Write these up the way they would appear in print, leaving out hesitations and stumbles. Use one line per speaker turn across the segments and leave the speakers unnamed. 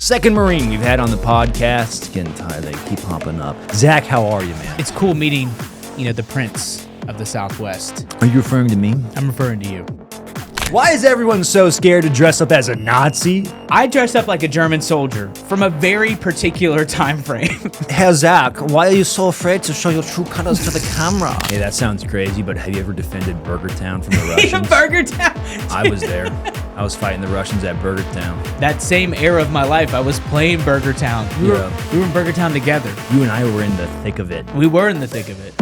Second Marine we've had on the podcast. Getting tired, they keep popping up. Zach, how are you, man?
It's cool meeting, the prince of the Southwest.
Are you referring to me?
I'm referring to you.
Why is everyone so scared to dress up as a Nazi?
I dressed up like a German soldier from a very particular time frame.
Hey, Zach, why are you so afraid to show your true colors to the camera? Hey, that sounds crazy, but have you ever defended Burgertown from the Russians?
Burgertown?
I was there. I was fighting the Russians at Burgertown.
That same era of my life, I was playing Burgertown. We were in Burgertown together.
You and I were in the thick of it.
We were in the thick of it.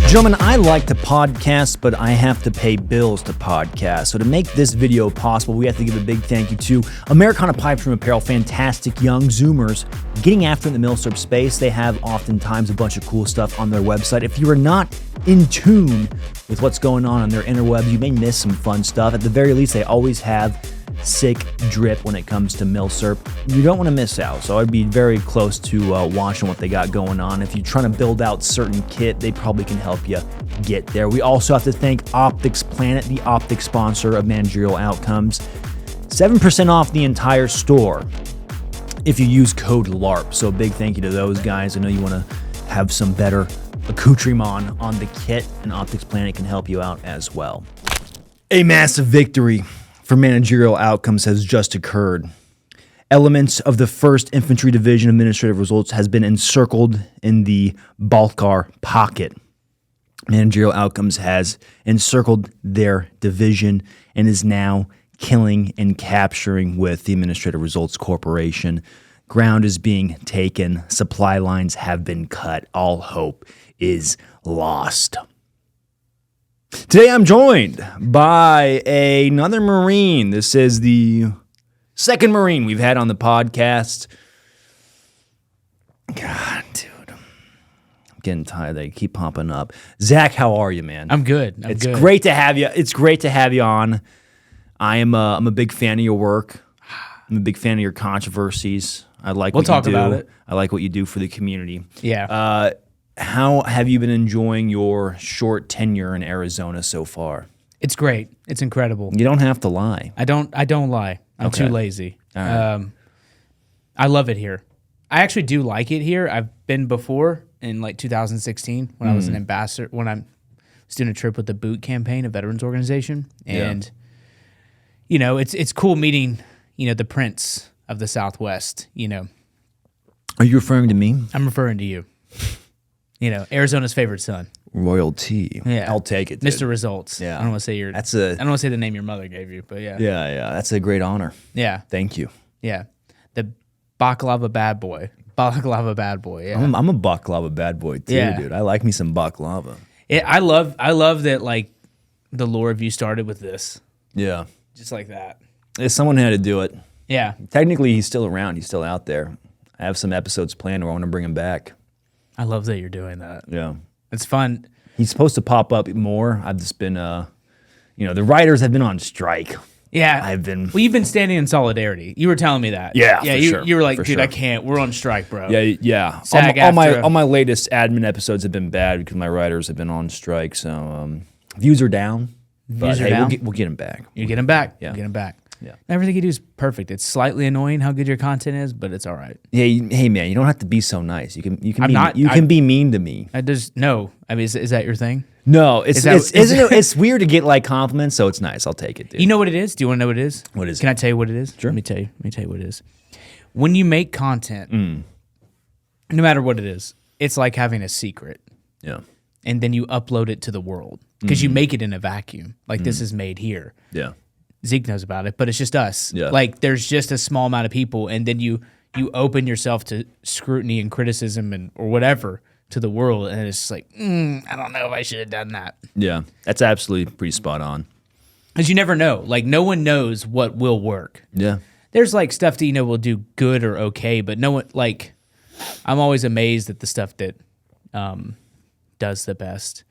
Gentlemen, I like to podcast, but I have to pay bills to podcast. So to make this video possible, we have to give a big thank you to Americana Pipes from Apparel, fantastic young Zoomers getting after in the milsurp space. They have oftentimes a bunch of cool stuff on their website. If you are not in tune with what's going on their interwebs, you may miss some fun stuff. At the very least, they always have sick drip when it comes to milsurp. You don't want to miss out, so I'd be very close to watching what they got going on. If you're trying to build out certain kit, they probably can help you get there. We also have to thank Optics Planet, the optics sponsor of Managerial Outcomes. 7% off the entire store if you use code LARP. So a big thank you to those guys. I know you want to have some better accoutrement on the kit, and Optics Planet can help you out as well. A massive victory for Managerial Outcomes has just occurred. Elements of the 1st Infantry Division Administrative Results has been encircled in the Balkar pocket. Managerial Outcomes has encircled their division and is now killing and capturing with the Administrative Results Corporation. Ground is being taken. Supply lines have been cut. All hope is lost. Today I'm joined by another Marine. This is the second Marine we've had on the podcast. God, dude. I'm getting tired. They keep popping up. Zach, how are you, man?
I'm good.
It's great to have you. It's great to have you on. I'm a big fan of your work. I'm a big fan of your controversies. I like what you do. We'll talk about it. I like what you do for the community.
Yeah.
How have you been enjoying your short tenure in Arizona so far?
It's great. It's incredible.
You don't have to lie.
I don't lie. I'm too lazy.
Right.
I love it here. I actually do like it here. I've been before in like 2016 when I was an ambassador, when I was doing a trip with the Boot Campaign, a veterans organization. And, it's cool meeting, the prince of the Southwest,
Are you referring to me?
I'm referring to you. Arizona's favorite son.
Royalty.
Yeah.
I'll take it, dude.
Mr. Results.
Yeah.
I don't want to say I don't want to say the name your mother gave you, but yeah.
Yeah. That's a great honor.
Yeah.
Thank you.
Yeah. The baklava bad boy. Baklava bad boy. Yeah.
I'm a baklava bad boy too, dude. I like me some baklava.
I love that, like, the lore of you started with this.
Yeah.
Just like that.
Someone had to do it.
Yeah.
Technically, he's still around. He's still out there. I have some episodes planned where I want to bring him back.
I love that you're doing that.
Yeah.
It's fun.
He's supposed to pop up more. I've just been, the writers have been on strike.
Yeah.
Well,
you've been standing in solidarity. You were telling me that.
Yeah,
yeah. You were like, dude, I can't. We're on strike, bro.
Yeah. All my latest admin episodes have been bad because my writers have been on strike. So views are down. We'll get them back.
You get them back.
Yeah.
Get them back.
Yeah.
Everything you do is perfect. It's slightly annoying how good your content is, but it's all right.
Yeah. Hey, man, you don't have to be so nice. You can be mean to me.
No. I mean, is that your thing?
No, it's weird to get like compliments, so it's nice. I'll take it, dude.
You know what it is? Do you want to know what it is?
What is it?
Can I tell you what it is?
Sure.
Let me tell you what it is. When you make content, no matter what it is, it's like having a secret.
Yeah.
And then you upload it to the world because you make it in a vacuum. Like this is made here.
Yeah.
Zeke knows about it, but it's just us.
Yeah.
Like there's just a small amount of people, and then you open yourself to scrutiny and criticism or whatever to the world, and it's just like, I don't know if I should have done that.
Yeah, that's absolutely pretty spot on.
Because you never know. Like no one knows what will work.
Yeah.
There's like stuff that will do good or okay, but no one, like, I'm always amazed at the stuff that does the best.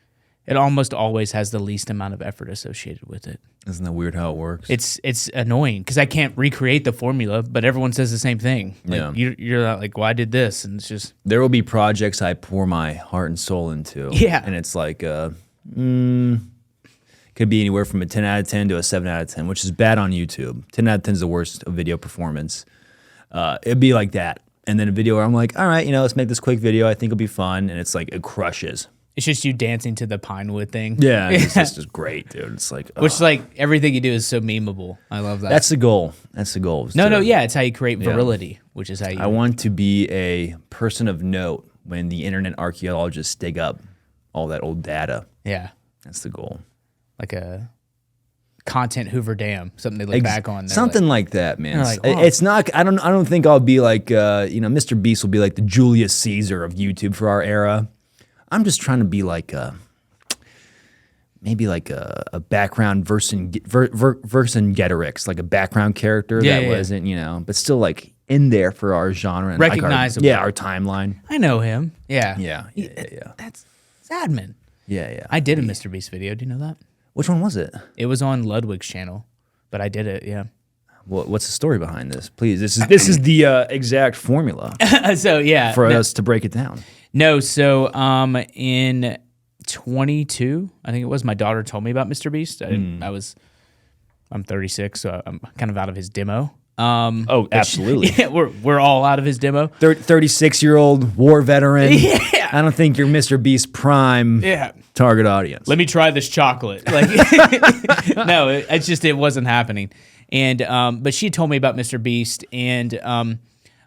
It almost always has the least amount of effort associated with it.
Isn't that weird how it works?
It's annoying because I can't recreate the formula, but everyone says the same thing. Like,
yeah.
You're like, well, I did this, and it's just...
There will be projects I pour my heart and soul into.
Yeah.
And it's like, could be anywhere from a 10 out of 10 to a 7 out of 10, which is bad on YouTube. 10 out of 10 is the worst of video performance. It'd be like that. And then a video where I'm like, all right, let's make this quick video. I think it'll be fun. And it's like, it crushes.
It's just you dancing to the Pinewood thing.
Yeah, it's just great, dude. It's like,
which like everything you do is so memeable. I love that.
That's the goal. That's the goal.
No, yeah, it's how you create virility, which is how you.
I want to be a person of note when the internet archaeologists dig up all that old data.
Yeah,
that's the goal.
Like a content Hoover Dam, something they look back on.
Something like that, man.
Like, oh.
It's not. I don't think I'll be like. MrBeast will be like the Julius Caesar of YouTube for our era. I'm just trying to be like maybe like a background Vercingetorix, like a background character that wasn't, but still like in there for our genre and
recognizable.
Like our timeline.
I know him. Yeah.
Yeah.
That's Zadman.
Yeah.
I did a MrBeast video. Do you know that?
Which one was it?
It was on Ludwig's channel, but I did it. Yeah.
What's the story behind this? Please, this is the exact formula.
So yeah,
for us to break it down.
No, so in 22, I think it was, my daughter told me about MrBeast. I'm 36, so I'm kind of out of his demo.
Oh, absolutely.
Yeah, we're all out of his demo.
36-year-old war veteran.
Yeah.
I don't think you're MrBeast prime target audience.
Let me try this chocolate. Like, no, it wasn't happening. And but she told me about MrBeast, and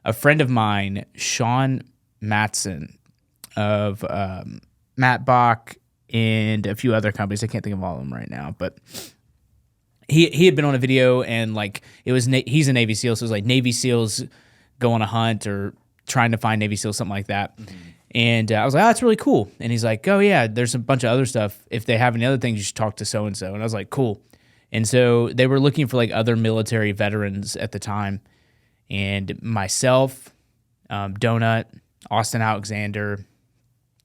a friend of mine, Sean Matson of Matt Bach and a few other companies. I can't think of all of them right now, but he had been on a video, and like it was he's a Navy SEAL, so it was like Navy SEALs go on a hunt or trying to find Navy SEAls, something like that. Mm-hmm. And I was like, oh, that's really cool. And he's like, oh yeah, there's a bunch of other stuff. If they have any other things, you should talk to so and so. And I was like, cool. And so they were looking for like other military veterans at the time, and myself, Donut, Austin Alexander,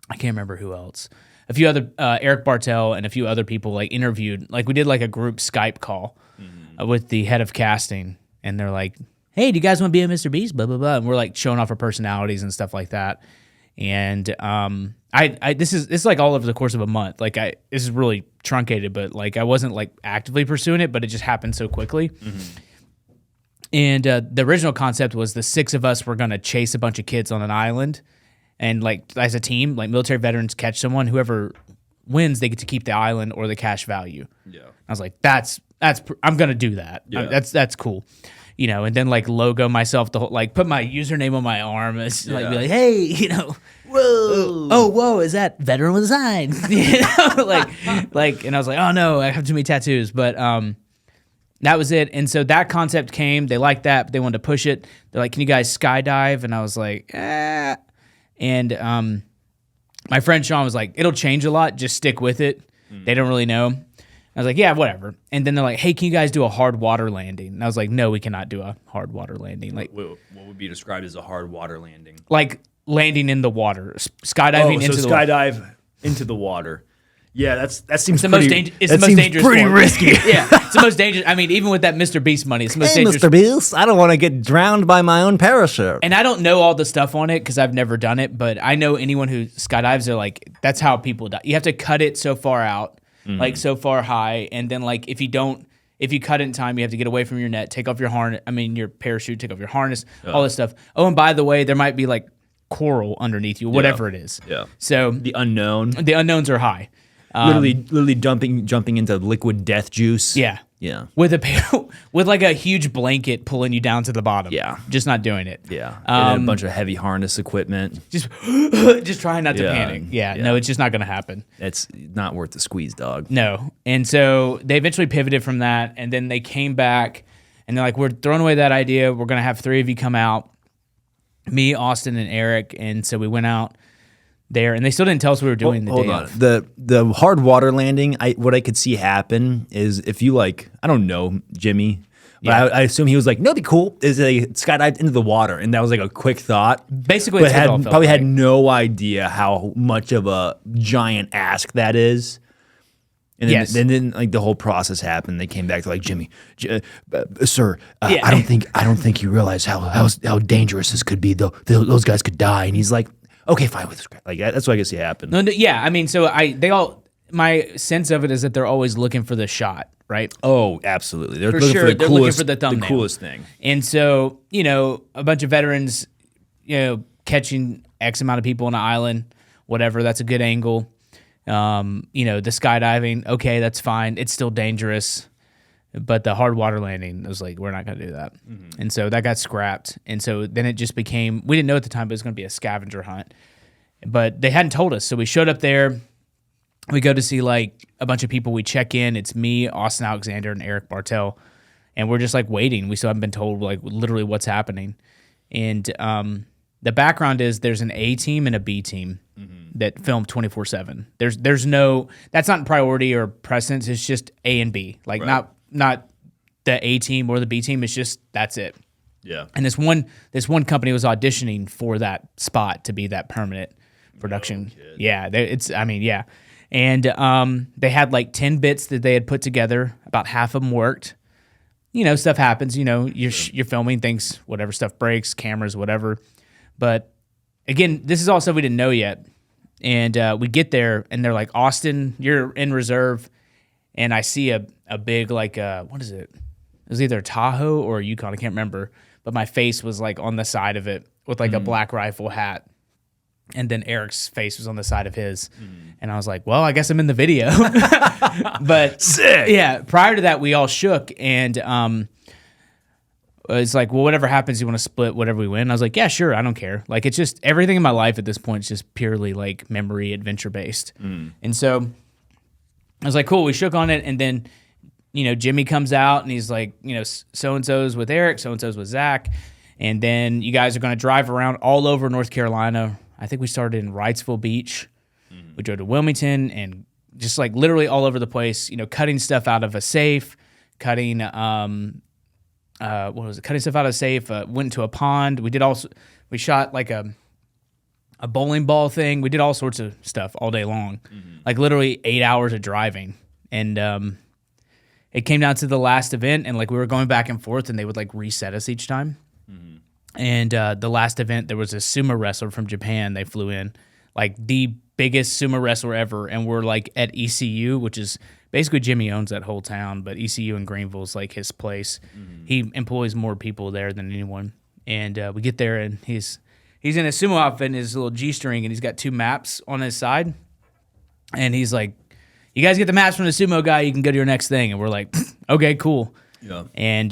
I can't remember who else. A few other, Eric Bartel and a few other people like interviewed. Like we did like a group Skype call with the head of casting, and they're like, "Hey, do you guys want to be a MrBeast?" Blah blah blah. And we're like showing off our personalities and stuff like that. And this is like all over the course of a month. Like this is really truncated, but like I wasn't like actively pursuing it, but it just happened so quickly. Mm-hmm. And the original concept was the 6 of us were gonna chase a bunch of kids on an island. And like as a team, like military veterans catch someone, whoever wins, they get to keep the island or the cash value. Yeah, I was like, I'm gonna do that. Yeah. That's cool, And then like logo myself, like put my username on my arm, like be like, hey, whoa, is that veteran with a sign? like, and I was like, oh no, I have too many tattoos, but that was it. And so that concept came. They liked that, but they wanted to push it. They're like, can you guys skydive? And I was like, eh. And my friend Sean was like, it'll change a lot. Just stick with it. They don't really know. I was like, yeah, whatever. And then they're like, hey, can you guys do a hard water landing? And I was like, no, we cannot do a hard water landing. Like,
what would be described as a hard water landing?
Like landing in the water, skydiving into the water.
Skydive into the water. Yeah, that seems
the most dangerous. It's the most dangerous.
Pretty risky.
Yeah, it's the most dangerous. I mean, even with that MrBeast money, it's the most dangerous.
MrBeast, I don't want to get drowned by my own parachute.
And I don't know all the stuff on it because I've never done it, but I know anyone who skydives, they're like, that's how people die. You have to cut it so far out, like so far high, and then like if you cut it in time, you have to get away from your net, take off your harness. I mean, your parachute, take off your harness, all this stuff. Oh, and by the way, there might be like coral underneath you, whatever it is. Yeah. So
the
unknowns are high.
Literally jumping into liquid death juice.
Yeah.
Yeah.
With like a huge blanket pulling you down to the bottom.
Yeah.
Just not doing it.
Yeah. And a bunch of heavy harness equipment.
Just trying not to panic. Yeah. No, it's just not going to happen.
It's not worth the squeeze, dog.
No. And so they eventually pivoted from that, and then they came back, and they're like, we're throwing away that idea. We're going to have 3 of you come out, me, Austin, and Eric. And so we went out there, and they still didn't tell us we were doing the day of.
The hard water landing, what I could see happen is if you like, I don't know, Jimmy, but I assume he was like, no, it'd be cool, is they skydived into the water, and that was like a quick thought.
Basically,
but had no idea how much of a giant ask that is. And then like the whole process happened. They came back to like, Jimmy, sir, I don't think you realize how dangerous this could be. Though those guys could die. And he's like, okay, fine with this. Like that's what I guess happened.
No, yeah, I mean, so my sense of it is that they're always looking for the shot, right?
Oh, absolutely. They're looking
sure,
for the
they're
coolest,
looking for the thumbnail.
coolest thing.
And so, a bunch of veterans, catching X amount of people on an island, whatever, that's a good angle. The skydiving, okay, that's fine. It's still dangerous. But the hard water landing was like, we're not going to do that. Mm-hmm. And so that got scrapped. And so then it just became, we didn't know at the time, but it was going to be a scavenger hunt. But they hadn't told us. So we showed up there. We go to see like a bunch of people. We check in. It's me, Austin Alexander, and Eric Bartel. And we're just like waiting. We still haven't been told like literally what's happening. And the background is there's an A team and a B team that film 24/7. There's no, that's not priority or precedence. It's just A and B. Like not the A team or the B team. It's just, that's it.
Yeah.
And this one company was auditioning for that spot to be that permanent production.
No,
yeah. And they had like 10 bits that they had put together. About half of them worked. Stuff happens. You're filming things, whatever, stuff breaks, cameras, whatever. But again, this is all stuff we didn't know yet. And we get there, and they're like, Austin, you're in reserve. And I see a big, like, what is it? It was either a Tahoe or a Yukon. I can't remember. But my face was, like, on the side of it with, like, a black rifle hat. And then Eric's face was on the side of his. And I was like, well, I guess I'm in the video. But,
sick.
Yeah, prior to that, we all shook. And it's like, well, whatever happens, you want to split whatever we win? I was like, yeah, sure, I don't care. Like, it's just, everything in my life at this point is just purely, like, memory, adventure-based. And so I was like, cool, we shook on it. And then, Jimmy comes out, and he's like, so-and-so's with Eric, so-and-so's with Zach. And then you guys are going to drive around all over North Carolina. I think we started in Wrightsville Beach. We drove to Wilmington, and just, like, literally all over the place, cutting stuff out of a safe, cutting cutting stuff out of a safe, went into a pond. We shot like a bowling ball thing. We did all sorts of stuff all day long, like literally 8 hours of driving. And it came down to the last event, and like we were going back and forth, and they would like reset us each time. And the last event, there was a sumo wrestler from Japan. They flew in, like the biggest sumo wrestler ever, and we're like at ECU, which is basically Jimmy owns that whole town, but ECU in Greenville is like his place. He employs more people there than anyone. And we get there, and he's in a sumo outfit and his little G-string, and he's got 2 maps on his side. And he's like, you guys get the maps from the sumo guy, you can go to your next thing. And we're like, okay, cool. Yeah. And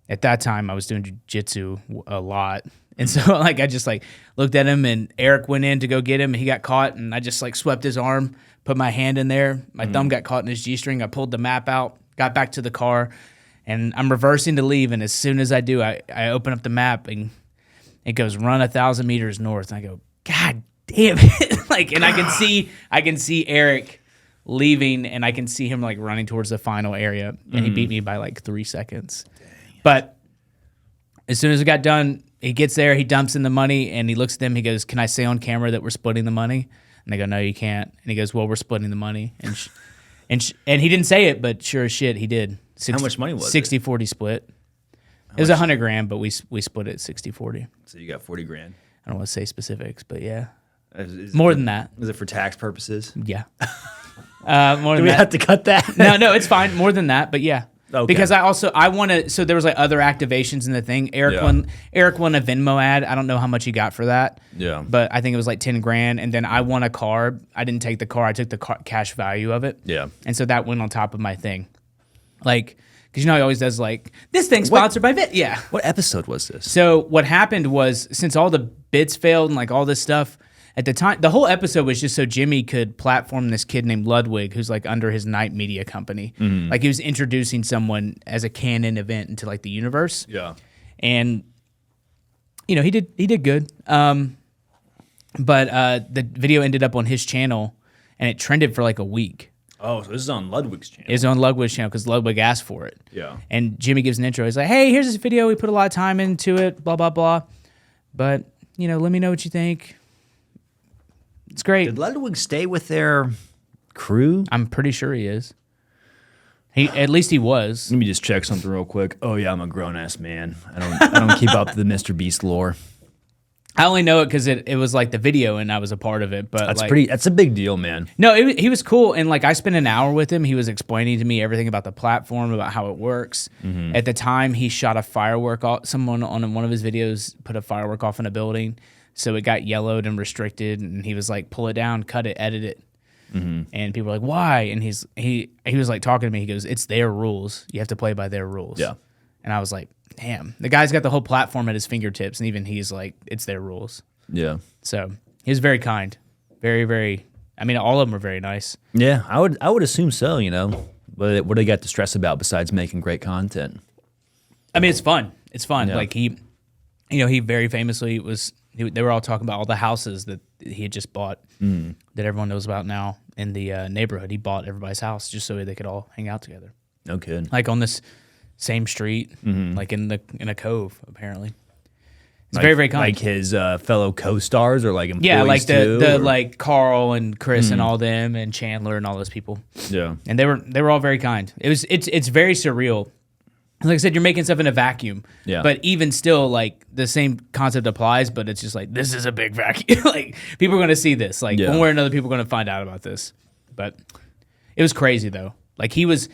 at that time, I was doing jiu-jitsu a lot. And so, like, I just, like, looked at him, and Eric went in to go get him, and he got caught, and I just, like, swept his arm, put my hand in there. My thumb got caught in his G-string. I pulled the map out, got back to the car, and I'm reversing to leave, and as soon as I do, I open up the map, and it goes, run 1,000 meters north. And I go, God damn it. Like, and I can see Eric leaving, and I can see him, like, running towards the final area, and he beat me by, like, 3 seconds. But as soon as it got done, he gets there, he dumps in the money, and he looks at them. He goes, can I say on camera that we're splitting the money? And they go, no, you can't. And he goes, well, we're splitting the money. And he didn't say it, but sure as shit, he did.
How much money was
60-40 split. It was $100,000, but we split it 60-40.
So you got $40,000.
I don't want to say specifics, but yeah. More than that.
Is it for tax purposes?
Yeah. More than
Do we
that.
have to cut that?
No, it's fine. More than that, but yeah.
Okay.
Because I want to. So there was like other activations in the thing. Eric won a Venmo ad. I don't know how much he got for that.
Yeah.
But I think it was like $10,000. And then I won a car. I didn't take the car. I took the cash value of it.
Yeah.
And so that went on top of my thing, like because he always does like this thing sponsored by Bit. Yeah.
What episode was this?
So what happened was since all the bits failed and like all this stuff. At the time, the whole episode was just so Jimmy could platform this kid named Ludwig, who's like under his Night Media company. Like he was introducing someone as a canon event into like the universe.
Yeah.
And he did good. But the video ended up on his channel, and it trended for like a week.
Oh, so this is on Ludwig's channel.
It's on Ludwig's channel because Ludwig asked for it.
Yeah.
And Jimmy gives an intro. He's like, "Hey, here's this video. We put a lot of time into it. Blah blah blah. But let me know what you think." It's great.
Did Ludwig stay with their crew?
I'm pretty sure he is. At least he was.
Let me just check something real quick. Oh yeah, I'm a grown ass man. I don't keep up to the MrBeast lore.
I only know it because it was like the video and I was a part of it. But
that's a big deal, man.
No, he was cool. And like I spent an hour with him. He was explaining to me everything about the platform, about how it works. Mm-hmm. At the time, he shot a firework off. Someone on one of his videos put a firework off in a building. So it got yellowed and restricted. And he was like, pull it down, cut it, edit it. Mm-hmm. And people were like, why? And he was like talking to me. He goes, it's their rules. You have to play by their rules. Yeah. And I was like, damn, the guy's got the whole platform at his fingertips, and even he's like, it's their rules. Yeah. So he was very kind, very, very. I mean, all of them are very nice.
Yeah, I would assume so. What do they got to stress about besides making great content?
I mean, it's fun. It's fun. Yeah. Like he very famously they were all talking about all the houses that he had just bought that everyone knows about now in the neighborhood. He bought everybody's house just so they could all hang out together.
No kidding.
Like on this same street, like in a cove, apparently. It's very, very kind.
Like his fellow co-stars or like employees.
Yeah, like the like Carl and Chris and all them and Chandler and all those people. Yeah, and they were all very kind. It's very surreal. Like I said, you're making stuff in a vacuum. Yeah. But even still, like the same concept applies, but it's just like this is a big vacuum. Like people are going to see this. Like one way or another, people are going to find out about this. But it was crazy though. Like he was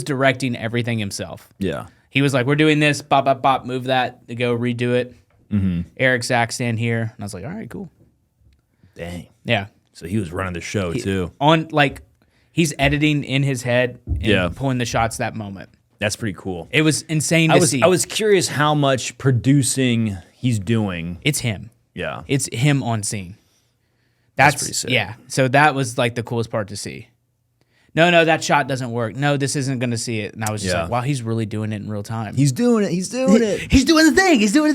directing everything himself. Yeah. He was like, we're doing this, bop, bop, bop, move that, to go redo it. Mm-hmm. Eric, Zach, stand here. And I was like, all right, cool.
Dang.
Yeah.
So he was running the show too.
He's editing in his head and pulling the shots that moment.
That's pretty cool.
It was insane to see.
I was curious how much producing he's doing.
It's him.
Yeah.
It's him on scene.
That's pretty sick.
Yeah. So that was like the coolest part to see. No, that shot doesn't work. No, this isn't going to see it. And I was just like, wow, he's really doing it in real time.
He's doing it. He's doing the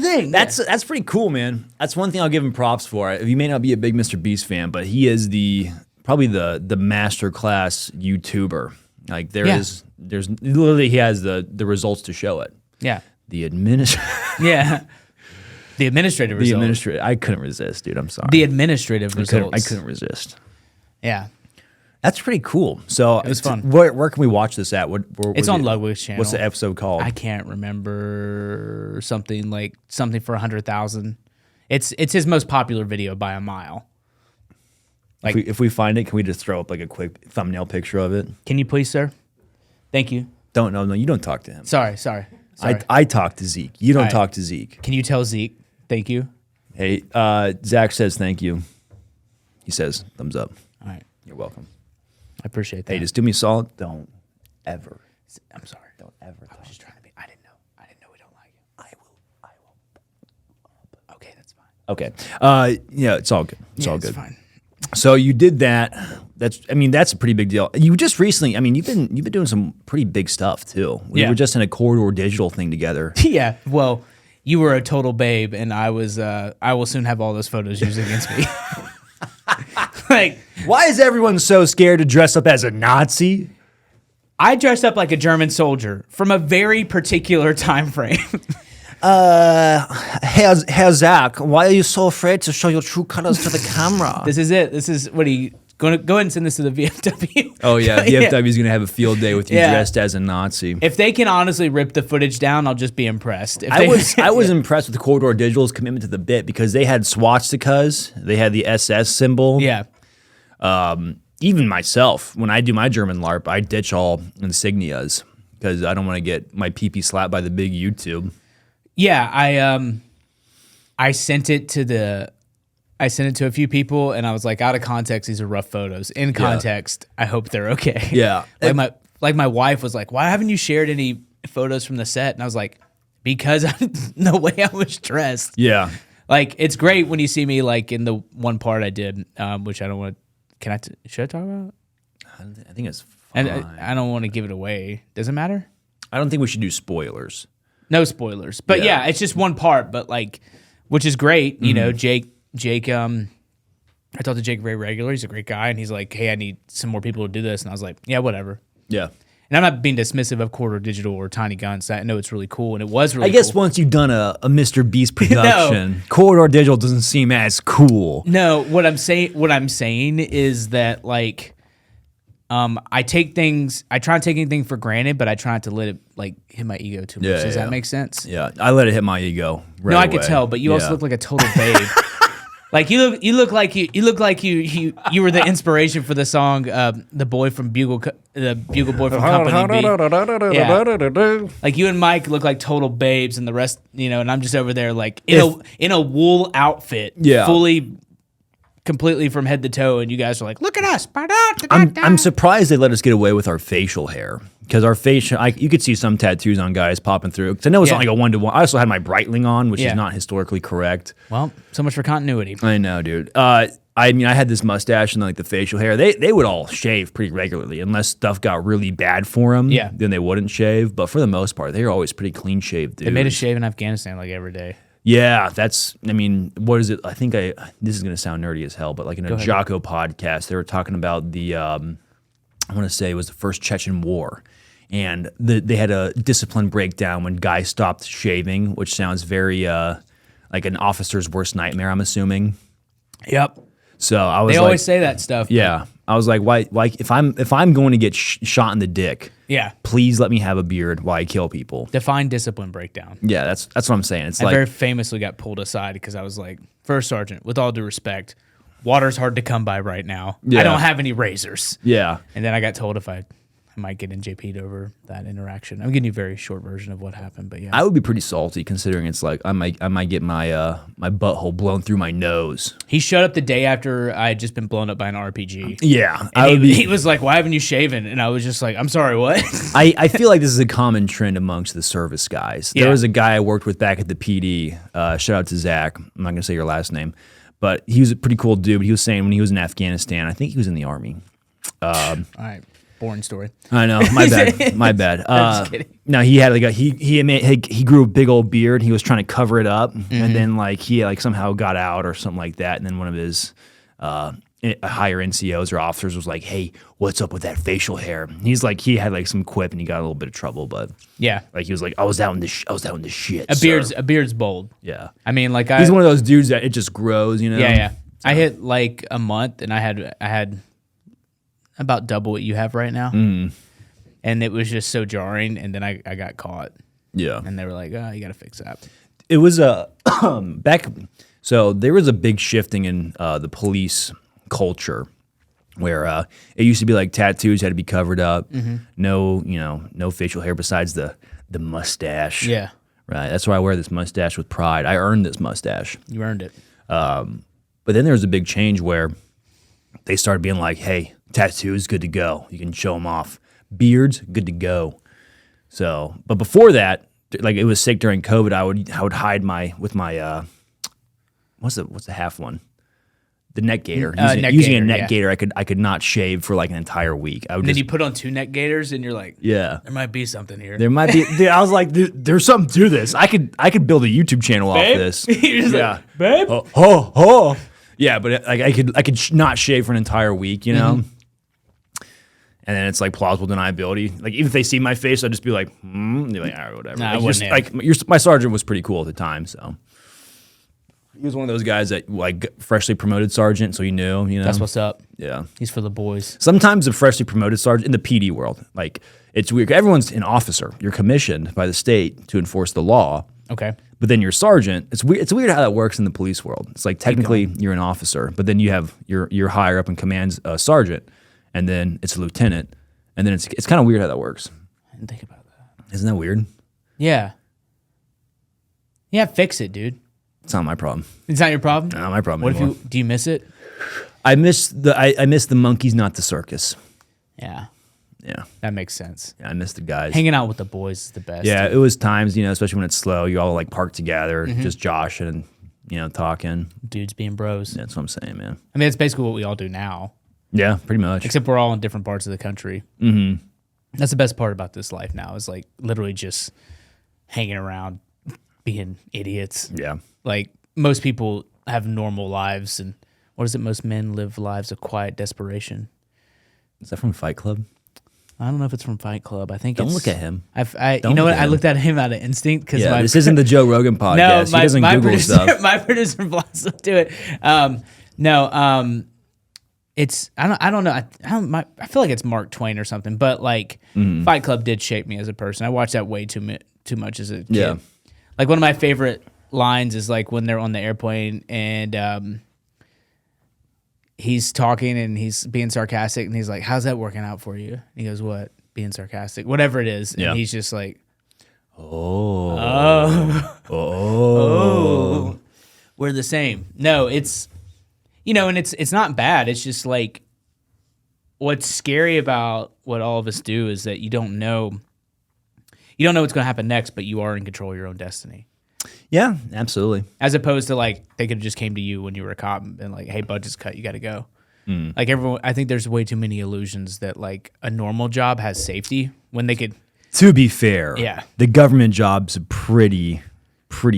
thing. That's pretty cool, man. That's one thing I'll give him props for. You may not be a big MrBeast fan, but he is probably the master class YouTuber. Like there's literally he has the results to show it.
Yeah.
The administrative
results.
I couldn't resist, dude. I'm sorry.
The administrative results.
I couldn't resist.
Yeah.
That's pretty cool. So
it was fun.
Where can we watch this at?
It's on Ludwig's channel.
What's the episode called?
I can't remember. Something for 100,000. It's his most popular video by a mile.
Like if we find it, can we just throw up like a quick thumbnail picture of it?
Can you please, sir? Thank you.
No, you don't talk to him.
Sorry.
I talk to Zeke. You don't talk to Zeke.
Can you tell Zeke? Thank you.
Hey, Zach says thank you. He says thumbs up.
All right.
You're welcome.
I appreciate that.
Hey, just do me a solid. Don't ever.
I'm sorry.
Don't ever.
I was just trying to be. I didn't know we don't like it. I will. Okay, that's fine.
Okay. Yeah, it's all good. It's all good.
It's fine.
So you did that. That's a pretty big deal. You just recently, you've been doing some pretty big stuff too. We were just in a Corridor Digital thing together.
Yeah. Well, you were a total babe, and I was. I will soon have all those photos used against me. Like,
why is everyone so scared to dress up as a Nazi?
I dressed up like a German soldier from a very particular time frame.
Herr Zach, why are you so afraid to show your true colors to the camera?
This is it. This is what he go ahead and send this to the VFW.
Oh yeah, VFW is gonna have a field day with you dressed as a Nazi.
If they can honestly rip the footage down, I'll just be impressed.
I was impressed with the Corridor Digital's commitment to the bit because they had swastikas, they had the SS symbol.
Yeah.
Even myself, when I do my German LARP, I ditch all insignias because I don't want to get my pee-pee slapped by the big YouTube.
Yeah, I sent it to a few people, and I was like, out of context, these are rough photos. In context, I hope they're okay.
Yeah.
Like my wife was like, why haven't you shared any photos from the set? And I was like, because the way I was dressed.
Yeah.
Like, it's great when you see me like in the one part I did, which I don't want to. Should I talk about it?
I think it's fine.
And I don't want to give it away. Does it matter?
I don't think we should do spoilers.
No spoilers. But yeah, it's just one part, but like, which is great. You know, Jake, I talk to Jake very regularly. He's a great guy. And he's like, hey, I need some more people to do this. And I was like, yeah, whatever.
Yeah.
And I'm not being dismissive of Corridor Digital or Tiny Guns. I know it's really cool, and it was really cool.
I guess once you've done a MrBeast production, Corridor Digital doesn't seem as cool.
No, what I'm saying is that like, I try to take anything for granted, but I try not to let it like hit my ego too much. Does that make sense?
Yeah, I let it hit my ego. Right
no, I
away.
could tell, but you also look like a total babe. Like you look like you were the inspiration for the song the Bugle Boy from Company B. Yeah. Like you and Mike look like total babes and the rest, and I'm just over there like in a wool outfit, fully completely from head to toe, and you guys are like, look at us.
I'm surprised they let us get away with our facial hair. Because our facial, you could see some tattoos on guys popping through. Because I know it's not like a one-to-one. I also had my Breitling on, which is not historically correct.
Well, so much for continuity.
I know, dude. I had this mustache and like the facial hair. They would all shave pretty regularly, unless stuff got really bad for them.
Yeah.
Then they wouldn't shave. But for the most part, they were always pretty clean shaved, dude.
They made us shave in Afghanistan like every day.
Yeah, what is it? I think this is going to sound nerdy as hell, but like in a Jocko podcast, they were talking about the, I want to say it was the first Chechen War. And they had a discipline breakdown when guys stopped shaving, which sounds very like an officer's worst nightmare, I'm assuming.
Yep.
So I was
They always say that stuff.
Yeah. I was like, why? Like, if I'm going to get shot in the dick, please let me have a beard while I kill people.
Define discipline breakdown.
Yeah, that's what I'm saying. It's
I very famously got pulled aside because I was like, First Sergeant, with all due respect, water's hard to come by right now. Yeah. I don't have any razors.
Yeah.
And then I got told if I might get NJP'd over that interaction. I'm giving you a very short version of what happened, but yeah.
I would be pretty salty considering it's like I might get my my butthole blown through my nose.
He showed up the day after I had just been blown up by an RPG.
Yeah.
And he was like, why haven't you shaven? And I was just like, I'm sorry, what?
I feel like this is a common trend amongst the service guys. There was a guy I worked with back at the PD. Shout out to Zach. I'm not going to say your last name. But he was a pretty cool dude. But he was saying when he was in Afghanistan, I think he was in the Army.
All right. Boring story.
I know. My bad. My bad.
I'm just kidding.
No, he had like he grew a big old beard. He was trying to cover it up, and then like he like somehow got out or something like that. And then one of his higher NCOs or officers was like, "Hey, what's up with that facial hair?" And he's like, he had like some quip, and he got a little bit of trouble. But
yeah,
like he was like, "I was out in the shit."
A beard's bold.
Yeah,
I mean, like
he's one of those dudes that it just grows, you know.
Yeah. So. I hit like a month, and I had about double what you have right now. And it was just so jarring, and then I got caught. Yeah. And they were like, oh, you got to fix that.
It was back, so there was a big shifting in the police culture where it used to be like tattoos had to be covered up, no facial hair besides the mustache.
Yeah.
Right, that's why I wear this mustache with pride. I earned this mustache.
You earned it.
But then there was a big change where they started being like, hey, tattoos, good to go. You can show them off. Beards, good to go. So, but before that, like it was sick during COVID. I would hide with my what's the half one? The neck gaiter. Using a neck gaiter, I could not shave for like an entire week.
Then you put on 2 neck gaiters, and you're like, yeah, there might be something here.
There might be. I was like, there's something to this. I could build a YouTube channel off this.
You're just like, babe.
Yeah, but like I could not shave for an entire week, you know. And then it's like plausible deniability. Like even if they see my face, I'd just be like, they're like, all right, whatever.
Nah,
like, my sergeant was pretty cool at the time, so he was one of those guys that like freshly promoted sergeant, so he knew, you know.
That's what's up.
Yeah,
he's for the boys.
Sometimes a freshly promoted sergeant in the PD world, like it's weird. Everyone's an officer. You're commissioned by the state to enforce the law.
Okay. But
then you're sergeant. It's weird how that works in the police world. It's like technically you're an officer, but then you have you're higher up in command's sergeant. And then it's a lieutenant, and then it's kind of weird how that works.
I didn't think about that.
Isn't that weird?
Yeah. Yeah, fix it, dude.
It's not my problem.
It's not your problem?
Not my problem
What
anymore.
Do you miss it?
I miss the monkeys, not the circus.
Yeah.
Yeah.
That makes sense.
Yeah, I miss the guys.
Hanging out with the boys is the best.
Yeah, it was times, especially when it's slow, you all like parked together, just joshing and, talking.
Dudes being bros.
Yeah, that's what I'm saying, man.
I mean, it's basically what we all do now.
Yeah, pretty much.
Except we're all in different parts of the country. Mm-hmm. That's the best part about this life now is like literally just hanging around, being idiots.
Yeah.
Like most people have normal lives, and what is it? Most men live lives of quiet desperation.
Is that from Fight Club?
I don't know if it's from Fight Club. I think
Don't look at him.
You know what? I looked at him out of instinct because
this isn't the Joe Rogan podcast. He doesn't Google
producer,
stuff.
My producer blocks up to it. It's I don't know. I feel like it's Mark Twain or something. But like Fight Club did shape me as a person. I watched that way too much as a kid. Yeah. Like one of my favorite lines is like when they're on the airplane and he's talking and he's being sarcastic, and he's like, "How's that working out for you?" And he goes, "What? Being sarcastic, whatever it is." And he's just like, "Oh, we're the same." No, it's and it's not bad. It's just like what's scary about what all of us do is that you don't know what's going to happen next, but you are in control of your own destiny.
Yeah, absolutely.
As opposed to like they could have just came to you when you were a cop and been like, "Hey, budget's cut, you got to go." Like everyone, I think there's way too many illusions that like a normal job has safety when they could.
To be fair, the government jobs are pretty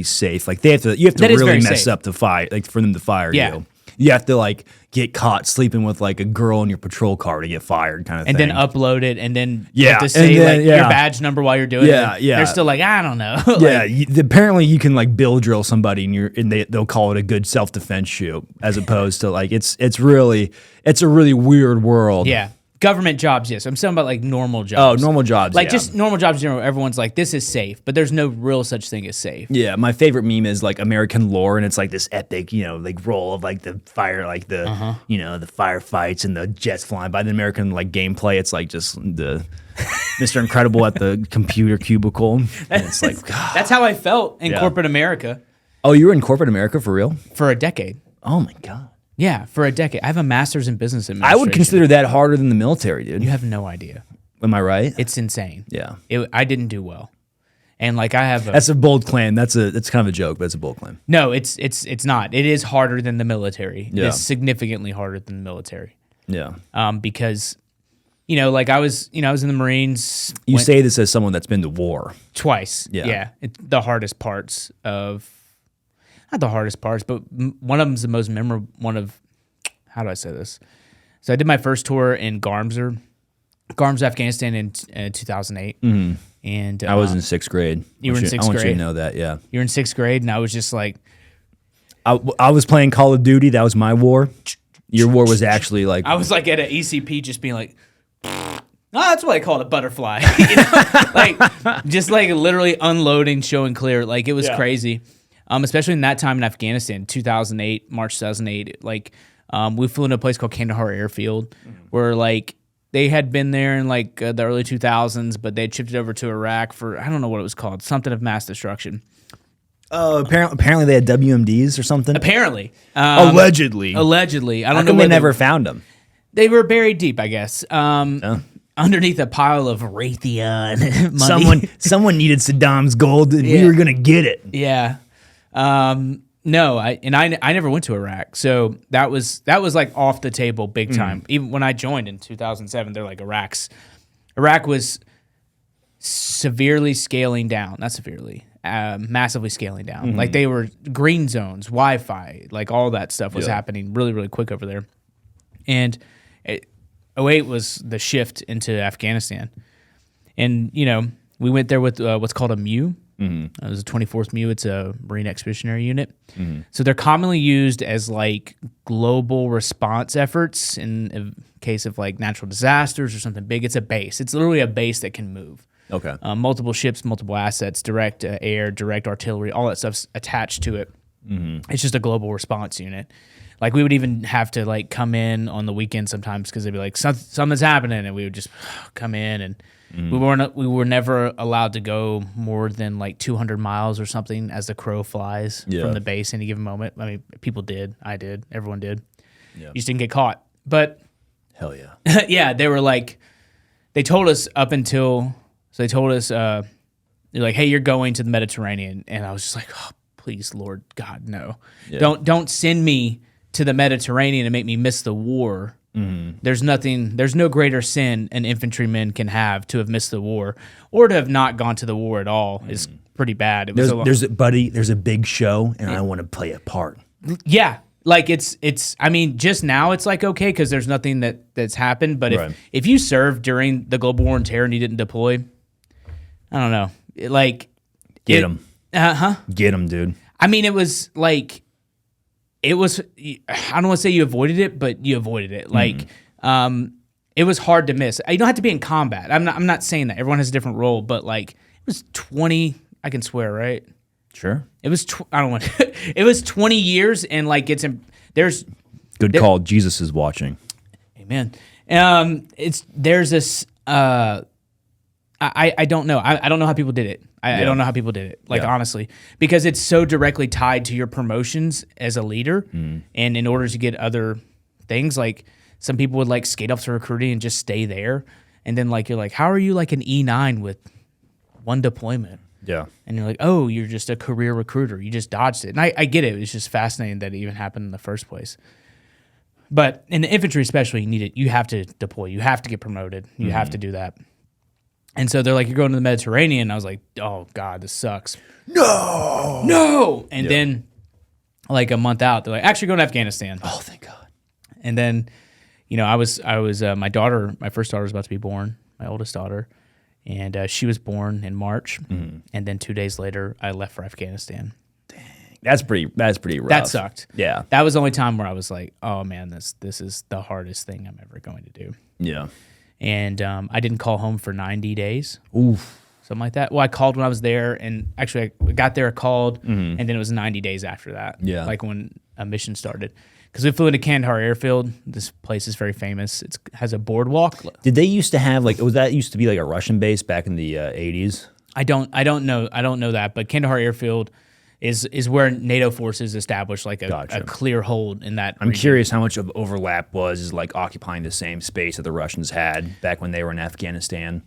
safe. Like you have to really mess up to fire, like for them to fire you. You have to like get caught sleeping with like a girl in your patrol car to get fired, kind of
thing.
And
then upload it, and then you have to say your badge number while you're doing it. Yeah, they're still like, I don't know.
Apparently you can like bill drill somebody, and they'll call it a good self defense shoot, as opposed to like it's a really weird world.
Yeah. Government jobs, yes. I'm talking about like normal jobs.
Oh, normal jobs.
Like just normal jobs in general. Everyone's like, this is safe, but there's no real such thing as safe.
Yeah, my favorite meme is like American lore, and it's like this epic, like roll of like the fire, like the the firefights and the jets flying by. The American like gameplay, it's like just the Mr. Incredible at the computer cubicle. And it's like
that's how I felt in corporate America.
Oh, you were in corporate America for real?
For a decade.
Oh my God.
Yeah, for a decade. I have a master's in business administration.
I would consider that harder than the military, dude.
You have no idea.
Am I right?
It's insane.
Yeah.
I didn't do well. And like I have
that's a bold claim. That's kind of a joke, but it's a bold claim.
No, it's not. It is harder than the military.
Yeah.
It's significantly harder than the military.
Yeah.
Because like I was in the Marines.
You say this as someone that's been to war.
Twice. Yeah. It's the hardest parts of not the hardest parts, but one of them's the most memorable one of, how do I say this? So I did my first tour in Garms, Afghanistan in 2008. Mm-hmm. And
I was in 6th grade.
You were in 6th grade? I
want you to know that, yeah.
You were in 6th grade, and I was just like...
I was playing Call of Duty. That was my war. Your war was actually like...
I was like at an ECP just being like... Oh, that's what I call it, a butterfly. Like, just like literally unloading, showing clear. Like, it was crazy. Especially in that time in Afghanistan, 2008, March 2008, like we flew into a place called Kandahar Airfield, where like they had been there in like the early 2000s, but they'd shifted over to Iraq for, I don't know what it was called, something of mass destruction.
Oh, apparently they had WMDs or something?
Apparently.
Allegedly.
I don't know.
They never found them?
They were buried deep, I guess. Underneath a pile of Raytheon
money. Someone needed Saddam's gold, and we were going to get it.
Yeah. No, I never went to Iraq, so that was like off the table big time. Even when I joined in 2007, they're like Iraq was severely scaling down, not severely, massively scaling down. Like they were green zones, Wi-Fi, like all that stuff was happening really, really quick over there. And 2008 was the shift into Afghanistan, and we went there with what's called a MU. Mm-hmm. It was a 24th MU. It's a Marine Expeditionary Unit. Mm-hmm. So they're commonly used as like global response efforts in case of like natural disasters or something big. It's a base. It's literally a base that can move.
Okay.
Multiple ships, multiple assets, direct air, direct artillery, all that stuff's attached to it. Mm-hmm. It's just a global response unit. Like we would even have to like come in on the weekend sometimes because they'd be like something's happening, and we would just come in and. We were never allowed to go more than like 200 miles or something as the crow flies from the base any given moment. I mean, people did. I did. Everyone did. Yeah. You just didn't get caught. But
hell yeah.
Yeah, they were like, they told us they're like, hey, you're going to the Mediterranean. And I was just like, oh, please, Lord God, no. Yeah. Don't send me to the Mediterranean and make me miss the war. Mm-hmm. There's no greater sin an infantryman can have to have missed the war, or to have not gone to the war at all is pretty bad.
There's a big show, and I want to play a part.
Yeah, like it's. I mean, just now it's like okay because there's nothing that's happened. But if you served during the global war on terror and you didn't deploy, I don't know, like
get them, get them, dude.
I mean, it was like. It was, I don't want to say you avoided it, but you avoided it. Like, it was hard to miss. You don't have to be in combat. I'm not saying that. Everyone has a different role, but like, it was 20, I can swear, right?
Sure.
It was, I don't want to, it was 20 years and like there's
Good call. Jesus is watching.
Amen. There's this. I don't know. I don't know how people did it. I don't know how people did it. Like honestly, because it's so directly tied to your promotions as a leader, and in order to get other things, like some people would like skate up to recruiting and just stay there, and then like you're like, how are you like an E9 with one deployment?
Yeah.
And you're like, oh, you're just a career recruiter. You just dodged it. And I get it. It's just fascinating that it even happened in the first place. But in the infantry especially, you have to deploy. You have to get promoted. You have to do that. And so they're like, you're going to the Mediterranean. And I was like, oh, God, this sucks. No. And then like a month out, they're like, actually going to Afghanistan.
Oh, thank God.
And then, I was my first daughter was about to be born, my oldest daughter. And she was born in March, and then 2 days later, I left for Afghanistan.
Dang, that's pretty rough.
That sucked.
Yeah,
that was the only time where I was like, "Oh man, this is the hardest thing I'm ever going to do."
Yeah,
and I didn't call home for 90 days.
Oof,
something like that. Well, I called when I was there, and actually I got there, called, and then it was 90 days after that.
Yeah,
like when a mission started. Because we flew into Kandahar Airfield. This place is very famous. It has a boardwalk.
Did they used to have that used to be like a Russian base back in the 80s?
I don't know that, but Kandahar Airfield is where NATO forces established like a clear hold in that.
I'm curious how much of overlap was like occupying the same space that the Russians had back when they were in Afghanistan.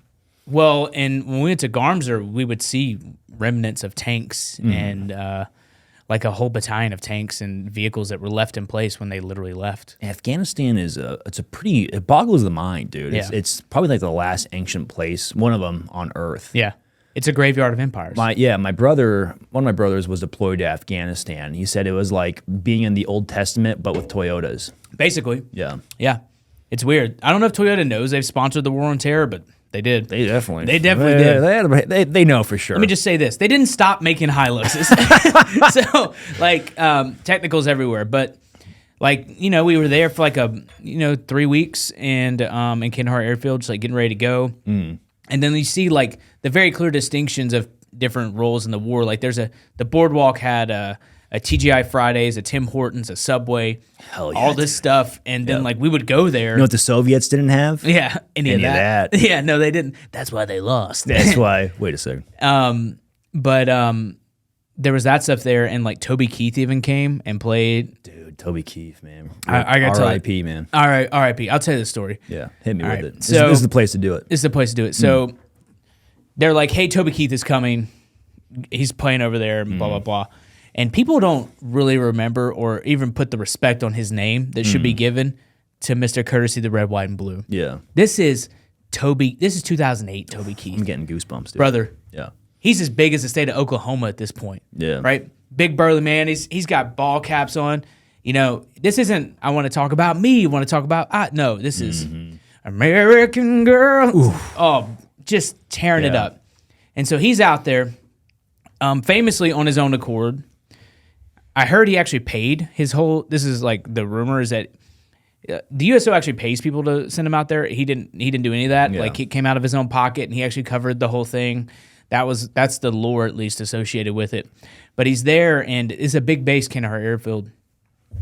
Well, and when we went to Garmser, we would see remnants of tanks and like a whole battalion of tanks and vehicles that were left in place when they literally left.
Brafghanistan is it boggles the mind, dude.
Yeah.
It's probably like the last ancient place, one of them on Earth.
Yeah. It's a graveyard of empires.
One of my brothers was deployed to Afghanistan. He said it was like being in the Old Testament, but with Toyotas.
Basically.
Yeah.
Yeah. It's weird. I don't know if Toyota knows they've sponsored the war on terror, but they did.
They definitely
did.
They know for sure.
Let me just say this. They didn't stop making Hiluxes. So, like, technicals everywhere. But, like, we were there for, like, 3 weeks and in Kandahar Airfield, just, like, getting ready to go. And then you see, like, the very clear distinctions of different roles in the war. Like, the boardwalk had a TGI Fridays, a Tim Hortons, a Subway, all this stuff. And then, like, we would go there.
You know what the Soviets didn't have?
Yeah. Any of that. Yeah, no, they didn't. That's why they lost.
That's why. Wait a second.
But there was that stuff there, and, like, Toby Keith even came and played.
Dude, Toby Keith, man.
I got to
R.I.P., man.
All right, R.I.P. I'll tell you the story.
Yeah, hit me with it.
So,
this is the place to do it.
This is the place to do it. So they're like, hey, Toby Keith is coming. He's playing over there, blah, blah, blah. And people don't really remember or even put the respect on his name that should be given to Mr. Courtesy, the Red, White, and Blue.
Yeah.
This is 2008 Toby Keith.
I'm getting goosebumps, dude.
Brother.
Yeah.
He's as big as the state of Oklahoma at this point.
Yeah.
Right? Big burly man. He's got ball caps on. This isn't, I want to talk about me. I want to talk about, no, this is American Girl. Oof. Oh, just tearing it up. And so he's out there famously on his own accord. I heard he actually paid this is like the rumor is that the USO actually pays people to send him out there. He didn't do any of that. Yeah. Like he came out of his own pocket and he actually covered the whole thing. That's the lore at least associated with it. But he's there and it's a big base, Kandahar Airfield.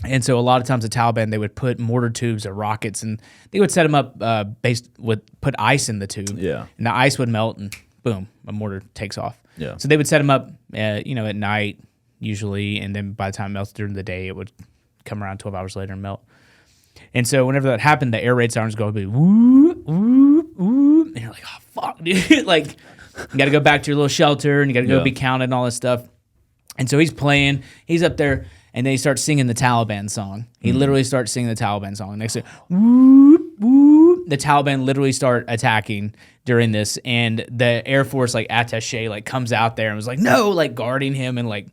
And so a lot of times the Taliban, they would put mortar tubes or rockets and they would set them up put ice in the tube.
Yeah.
And the ice would melt and boom, a mortar takes off.
Yeah.
So they would set them up, at night usually, and then by the time it melts during the day, it would come around 12 hours later and melt. And so whenever that happened, the air raid sirens go, woo, woo, woo, and you're like, oh, fuck, dude. Like, you got to go back to your little shelter, and you got to go be counted and all this stuff. And so he's playing, he's up there, and then he starts singing the Taliban song. He literally starts singing the Taliban song. Next thing, woo, woo, the Taliban literally start attacking during this, and the Air Force, like, attaché, like, comes out there and was like, no, like, guarding him and, like,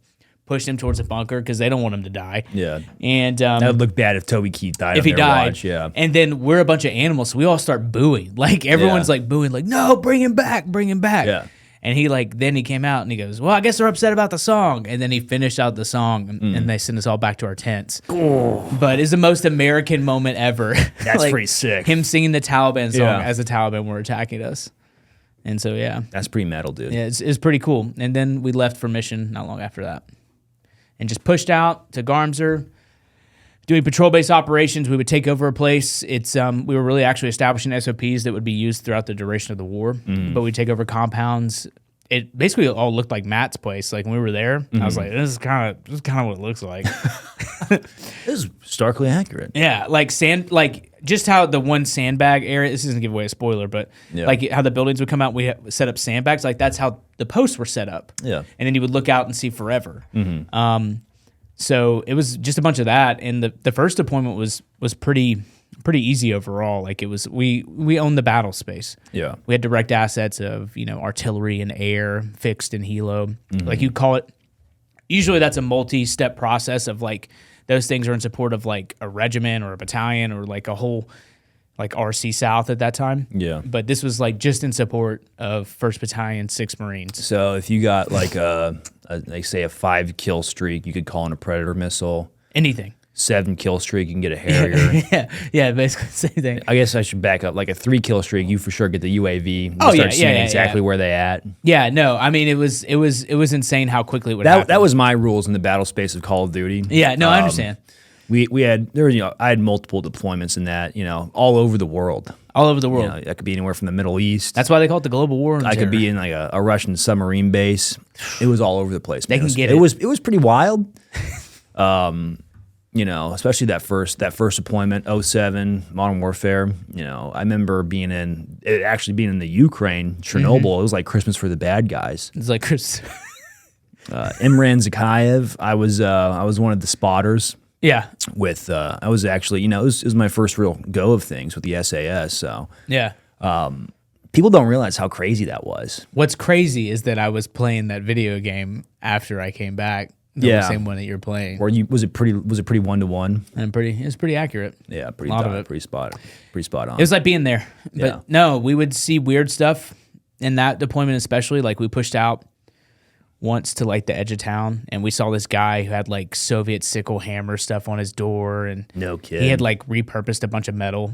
push him towards a bunker because they don't want him to die.
Yeah.
And
that would look bad if Toby Keith died.
If he died.
Watch, yeah.
And then we're a bunch of animals, so we all start booing. Like everyone's like booing, like, no, bring him back, bring him back.
Yeah.
And then he came out and he goes, well, I guess they're upset about the song. And then he finished out the song and they sent us all back to our tents. Oh. But it's the most American moment ever.
That's
like,
pretty sick.
Him singing the Taliban song as the Taliban were attacking us. And so, yeah.
That's pretty metal, dude.
Yeah, it's pretty cool. And then we left for mission not long after that. And just pushed out to Garmser, doing patrol-based operations. We would take over a place. We were really actually establishing SOPs that would be used throughout the duration of the war. But we'd take over compounds. It basically all looked like Matt's place. Like when we were there, I was like, this is kind of what it looks like.
This is starkly accurate.
Yeah, like just how the one sandbag area. This doesn't give away a spoiler, but like how the buildings would come out. We set up sandbags. Like that's how the posts were set up. Yeah, and then you would look out and see forever. So it was just a bunch of that, and the first deployment was pretty easy overall. Like it was, we owned the battle space. Yeah, we had direct assets of artillery and air, fixed and helo. Like you call it. Usually that's a multi-step process of like those things are in support of like a regiment or a battalion or like a whole like RC South at that time. Yeah, but this was like just in support of 1st Battalion, 6th Marines.
So if you got like like say a 5 kill streak, you could call in a Predator missile.
Anything.
7 kill streak, you can get a Harrier.
yeah, basically the same thing.
I guess I should back up. Like a 3 kill streak, you for sure get the UAV. You start seeing exactly where they at.
Yeah, no, I mean it was insane how quickly it would happen.
That was my rules in the battle space of Call of Duty.
Yeah, no, I understand.
We had I had multiple deployments in that, all over the world.
All over the world.
That could be anywhere from the Middle East.
That's why they call it the global war.
I could be in like a Russian submarine base. It was all over the place.
They can get it.
It was pretty wild. Especially that first deployment, 07, Modern Warfare. I remember being in the Ukraine, Chernobyl. It was like Christmas for the bad guys.
It's like Christmas.
Imran Zakhaev. I was one of the spotters.
Yeah.
With I was actually, it was my first real go of things with the SAS. So
yeah.
People don't realize how crazy that was.
What's crazy is that I was playing that video game after I came back. The same one that you're playing.
Or was it pretty 1-to-1?
And it was pretty accurate.
Yeah, pretty spot on.
It was like being there. But no, we would see weird stuff in that deployment especially. Like we pushed out once to like the edge of town and we saw this guy who had like Soviet sickle hammer stuff on his door and
no kid.
He had like repurposed a bunch of metal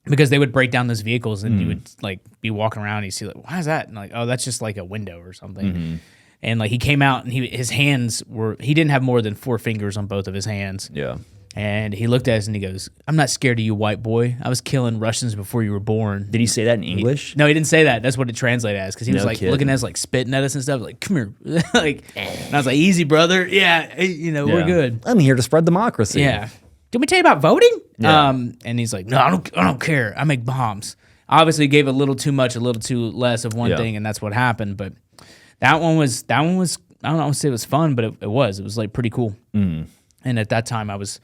because they would break down those vehicles and you would like be walking around and you see like, why is that? And like, oh, that's just like a window or something. And like he came out and his hands he didn't have more than 4 fingers on both of his hands. Yeah. And he looked at us and he goes, I'm not scared of you, white boy. I was killing Russians before you were born.
Did he say that in English?
No, he didn't say that. That's what it translated as. Because he was like looking at us, like spitting at us and stuff. Like, come here. And I was like, easy, brother. Yeah, we're good.
I'm here to spread democracy.
Yeah. Did we tell you about voting? Yeah. And he's like, no, I don't care. I make bombs. Obviously gave a little too much, a little too less of one thing, and that's what happened. But that one was, I don't know, I would say it was fun, but it was like pretty cool. And at that time I was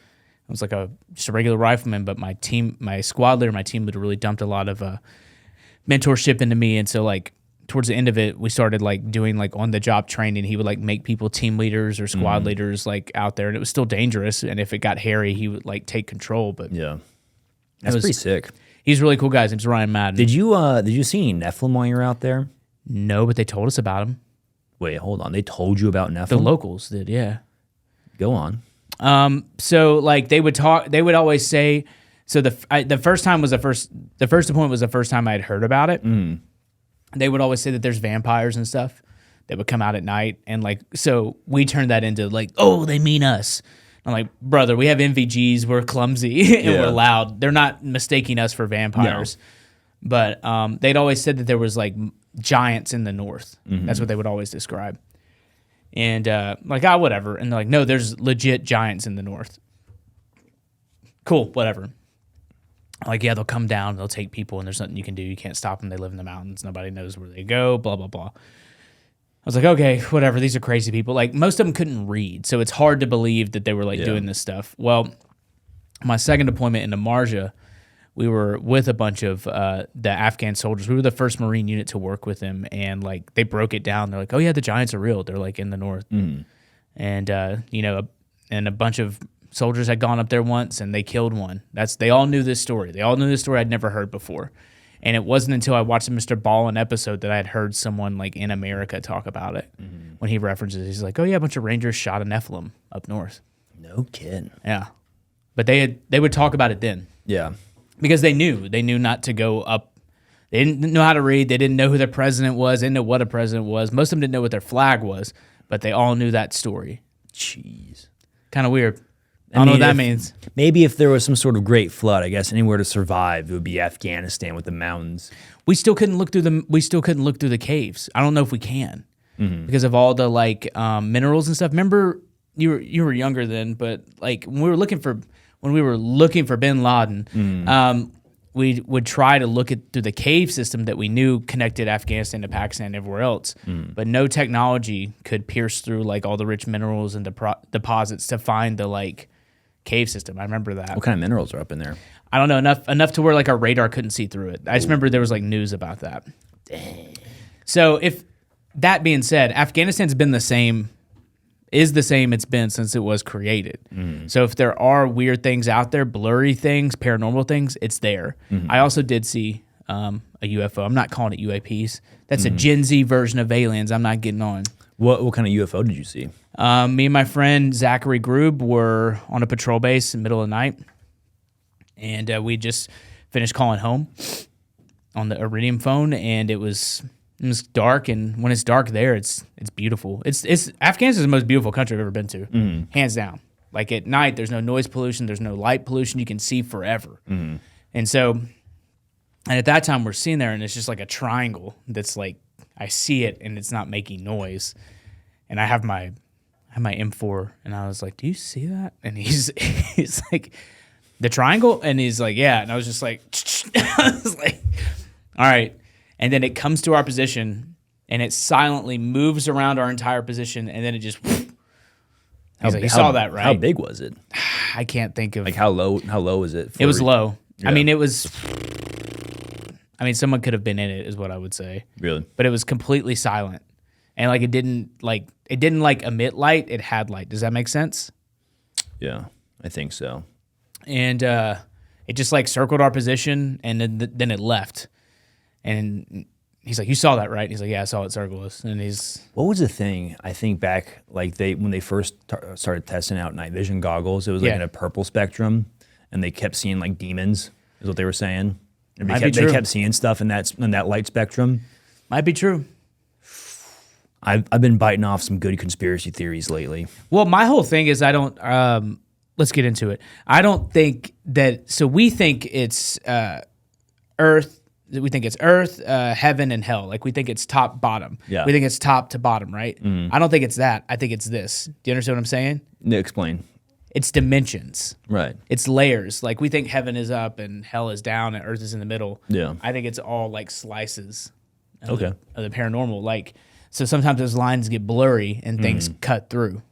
like just a regular rifleman, but my squad leader, my team leader really dumped a lot of mentorship into me. And so like towards the end of it, we started like doing like on the job training. He would like make people team leaders or squad leaders like out there, and it was still dangerous. And if it got hairy, he would like take control. But
yeah, that's pretty sick.
He's a really cool guy. His name's Ryan Madden.
Did you see any Nephilim while you were out there?
No, but they told us about him.
Wait, hold on. They told you about Nephilim?
The locals did, yeah.
Go on.
So like they would always say, so the first deployment was the first time I had heard about it. They would always say that there's vampires and stuff that would come out at night. And like, so we turned that into like, oh, they mean us. I'm like, brother, we have NVGs, we're clumsy and we're loud. They're not mistaking us for vampires. No. But they'd always said that there was like giants in the north. That's what they would always describe. And like, whatever. And they're like, no, there's legit giants in the north. Cool, whatever. Like, yeah, they'll come down, they'll take people, and there's nothing you can do. You can't stop them. They live in the mountains. Nobody knows where they go, blah, blah, blah. I was like, okay, whatever. These are crazy people. Like, most of them couldn't read, so it's hard to believe that they were, like, doing this stuff. Well, my second deployment into Marja, we were with a bunch of the Afghan soldiers. We were the first Marine unit to work with them, and, like, they broke it down. They're like, oh, yeah, the giants are real. They're, like, in the north. And, and a bunch of soldiers had gone up there once, and they killed one. They all knew this story. They all knew this story I'd never heard before. And it wasn't until I watched the Mr. Ballin episode that I had heard someone like in America talk about it. When he references, he's like, "Oh yeah, a bunch of Rangers shot a Nephilim up north."
No kidding.
Yeah, but they would talk about it then.
Yeah,
because they knew not to go up. They didn't know how to read. They didn't know who their president was. They didn't know what a president was. Most of them didn't know what their flag was, but they all knew that story.
Jeez,
kind of weird. I don't know what that means.
Maybe if there was some sort of great flood, I guess anywhere to survive, it would be Afghanistan with the mountains.
We still couldn't look through the caves. I don't know if we can because of all the like minerals and stuff. Remember, you were younger then, but like when we were looking for bin Laden, we would try to look through the cave system that we knew connected Afghanistan to Pakistan and everywhere else, but no technology could pierce through like all the rich minerals and deposits to find the like cave system. I remember that.
What kind of minerals are up in there?
I don't know, enough to where like our radar couldn't see through it. I just remember there was like news about that. Dang. So if that being said, Afghanistan's been the same it's been since it was created. So if there are weird things out there, blurry things, paranormal things, it's there. I also did see a UFO. I'm not calling it UAPs. That's a Gen Z version of aliens. I'm not getting on.
What kind of UFO did you see?
Me and my friend Zachary Grube were on a patrol base in the middle of the night, and we just finished calling home on the Iridium phone, and it was dark. And when it's dark there, it's beautiful. It's Afghanistan's the most beautiful country I've ever been to, hands down. Like at night, there's no noise pollution, there's no light pollution. You can see forever. And so, and at that time we're sitting there, and it's just like a triangle that's like I see it, and it's not making noise. And I have my M4, and I was like, "Do you see that?" And he's like, "The triangle," and he's like, "Yeah." And I was just like, I was like, "All right." And then it comes to our position, and it silently moves around our entire position, and then it just. He's like, "You saw that, right?"
How big was it?
I can't think of
like how low was it?
It was low.
Yeah.
I mean, someone could have been in it, is what I would say.
Really?
But it was completely silent, and like it didn't emit light. It had light. Does that make sense?
Yeah, I think so.
And it just like circled our position, and then it left. And he's like, "You saw that, right?" He's like, "Yeah, I saw it circle us." And
what was the thing? I think back like when they first started testing out night vision goggles, it was like in a purple spectrum, and they kept seeing like demons. Is what they were saying. They kept seeing stuff in that light spectrum.
Might be true.
I've been biting off some good conspiracy theories lately.
Well, my whole thing is I don't. Let's get into it. I don't think that. So we think it's Earth. We think it's Earth, heaven, and hell. Like we think it's top, bottom.
Yeah.
We think it's top to bottom, right? I don't think it's that. I think it's this. Do you understand what I'm saying?
Explain.
It's dimensions.
Right.
It's layers. Like we think heaven is up and hell is down and Earth is in the middle.
Yeah.
I think it's all like slices.
Of
the paranormal. Like so sometimes those lines get blurry and things cut through.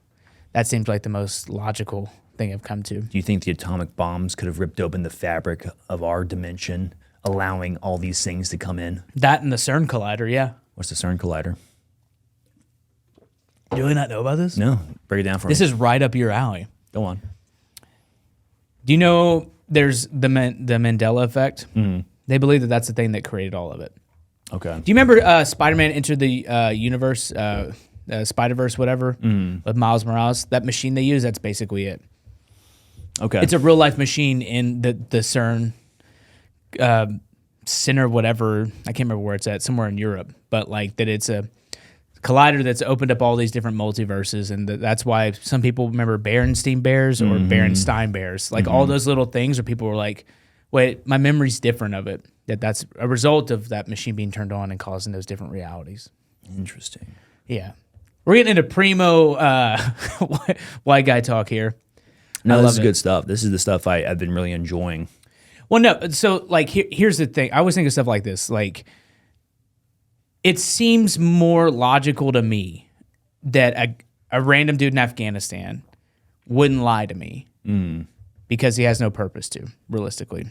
That seems like the most logical thing I've come to.
Do you think the atomic bombs could have ripped open the fabric of our dimension, allowing all these things to come in?
That and the CERN collider, yeah.
What's the CERN collider?
Do you really not know about this?
No. Break it down for me.
This is right up your alley.
Go on.
Do you know there's the Mandela effect? They believe that that's the thing that created all of it.
Okay.
Do you remember Spider-Man Entered the Universe, Spider-Verse, whatever, with Miles Morales? That machine they use, that's basically it.
Okay.
It's a real-life machine in the CERN center, whatever. I can't remember where it's at, somewhere in Europe. But like that it's a collider that's opened up all these different multiverses, and that's why some people remember Berenstein Bears or Berenstein Bears. Like all those little things where people were like, wait, my memory's different of it. That's a result of that machine being turned on and causing those different realities.
Interesting.
Yeah. We're getting into primo white guy talk here.
No, this is good stuff. This is the stuff I've been really enjoying.
Well, no, so like here's the thing. I always think of stuff like this. Like, it seems more logical to me that a random dude in Afghanistan wouldn't lie to me because he has no purpose to, realistically.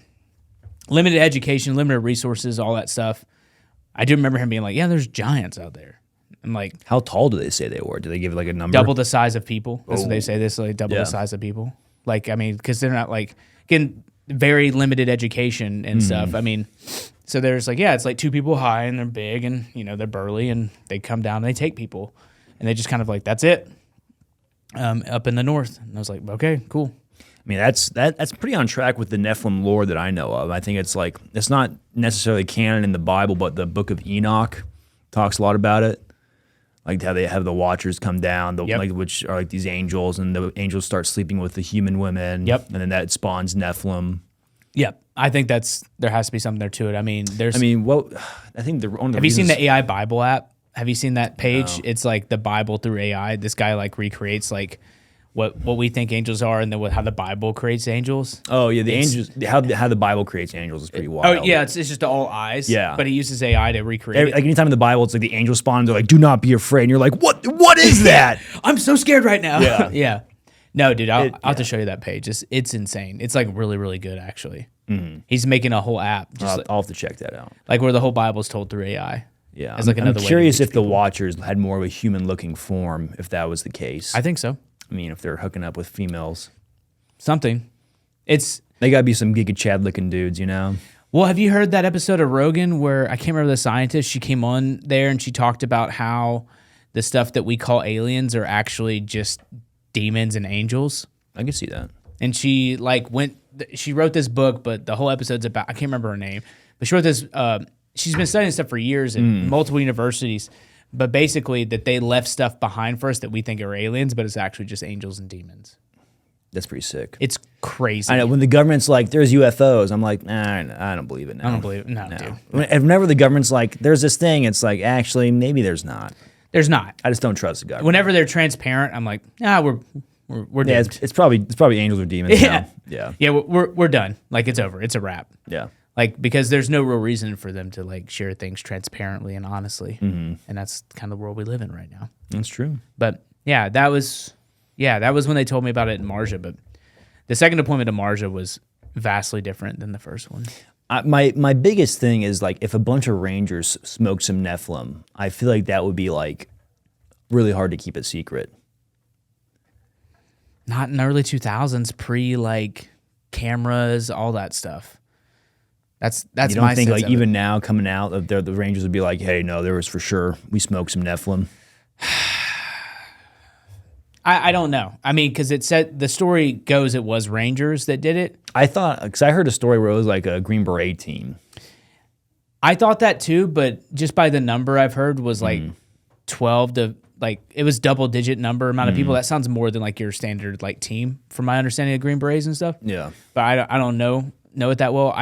Limited education, limited resources, all that stuff. I do remember him being like, "Yeah, there's giants out there." I'm like,
how tall do they say they were? Do they give like a number?
Double the size of people. That's what they say. This like double the size of people. Like, I mean, because they're not like getting very limited education and stuff. I mean, so there's like, yeah, it's like two people high and they're big and they're burly and they come down and they take people and they just kind of like, that's it. Up in the north. And I was like, okay, cool.
I mean, that's pretty on track with the Nephilim lore that I know of. I think it's like, it's not necessarily canon in the Bible, but the book of Enoch talks a lot about it. Like how they have the Watchers come down,
Yep.
like which are like these angels, and the angels start sleeping with the human women.
Yep.
And then that spawns Nephilim.
Yep. I think there has to be something there to it. I mean,
I think the one of the
have you seen
reasons-
the AI Bible app? Have you seen that page? No. It's like the Bible through AI. This guy like recreates like what we think angels are, and then how the Bible creates angels.
Oh yeah, angels. How the Bible creates angels is pretty wild.
Oh yeah, it's just all eyes.
Yeah,
but he uses AI to recreate.
Like anytime in the Bible, it's like the angels spawn. They're like, "Do not be afraid." And you're like, "What is that?"
I'm so scared right now.
Yeah,
yeah. No, dude, I'll have to show you that page. It's insane. It's like really, really good actually. Mm-hmm. He's making a whole app.
I'll have to check that out.
Like where the whole Bible's told through AI.
Yeah,
as like another
I'm
way
curious if
people.
the Watchers had more of a human-looking form. If that was the case,
I think so.
I mean, if they're hooking up with females,
something.
They gotta be some Giga Chad looking dudes, you know.
Well, have you heard that episode of Rogan where I can't remember the scientist? She came on there and she talked about how the stuff that we call aliens are actually just demons and angels.
I can see that.
And she she wrote this book, but the whole episode's about, I can't remember her name, but she wrote this. She's been studying stuff for years at multiple universities. But basically, that they left stuff behind for us that we think are aliens, but it's actually just angels and demons.
That's pretty sick.
It's crazy.
I know when the government's like, "There's UFOs," I'm like, "Nah, I don't believe it." Now.
I don't believe it. No, dude.
Whenever the government's like, "There's this thing," it's like, actually, maybe there's not.
There's not.
I just don't trust the government.
Whenever they're transparent, I'm like, we're
yeah,
doomed.
it's probably angels or demons.
Yeah,
now.
yeah. We're done. Like it's over. It's a wrap.
Yeah.
Like, because there's no real reason for them to like share things transparently and honestly. Mm-hmm. And that's kind of the world we live in right now.
That's true.
But yeah, that was when they told me about it in Marja. But the second deployment to Marja was vastly different than the first one.
My biggest thing is like if a bunch of Rangers smoke some Nephilim, I feel like that would be like really hard to keep a secret.
Not in the early 2000s, pre like cameras, all that stuff. That's
you don't
my
think
sense
like
of
even
it.
now coming out the Rangers would be like, hey, no, there was for sure we smoked some Nephilim.
I don't know. I mean, because it said the story goes it was Rangers that did it.
I thought because I heard a story where it was like a Green Beret team.
I thought that too, but just by the number I've heard was like 12 to like it was double digit number amount of people. That sounds more than like your standard like team from my understanding of Green Berets and stuff.
Yeah,
but I don't know it that well.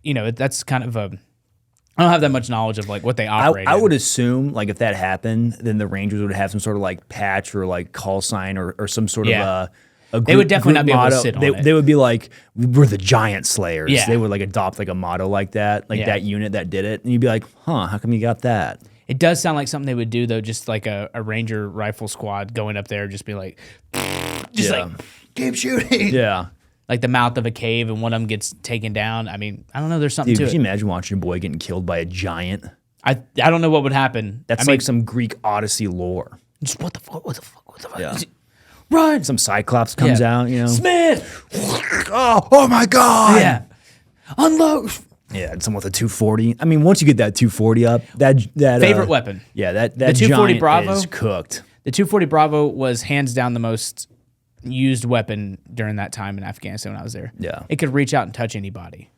That's kind of I don't have that much knowledge of like what they operate.
I would assume like if that happened, then the Rangers would have some sort of like patch or like call sign or some sort of a group,
they would definitely not be able
motto.
to sit on it.
They would be like, we're the Giant Slayers.
Yeah.
They would like adopt like a motto like that, like that unit that did it, and you'd be like, huh, how come you got that?
It does sound like something they would do though, just like a Ranger rifle squad going up there, just be like, like keep shooting.
Yeah.
Like the mouth of a cave and one of them gets taken down. I mean, I don't know. There's something to it.
Could you imagine watching your boy getting killed by a giant?
I don't know what would happen.
That's like some Greek Odyssey lore.
Just what the fuck?
Yeah.
Run!
Some Cyclops comes out, you know.
Smith!
Oh my God!
Yeah. Unload!
Yeah, and someone with a 240. I mean, once you get that 240 up, that
favorite weapon.
Yeah, that
the 240
giant
Bravo
is cooked.
The 240 Bravo was hands down the most used weapon during that time in Afghanistan when I was there.
Yeah.
It could reach out and touch anybody.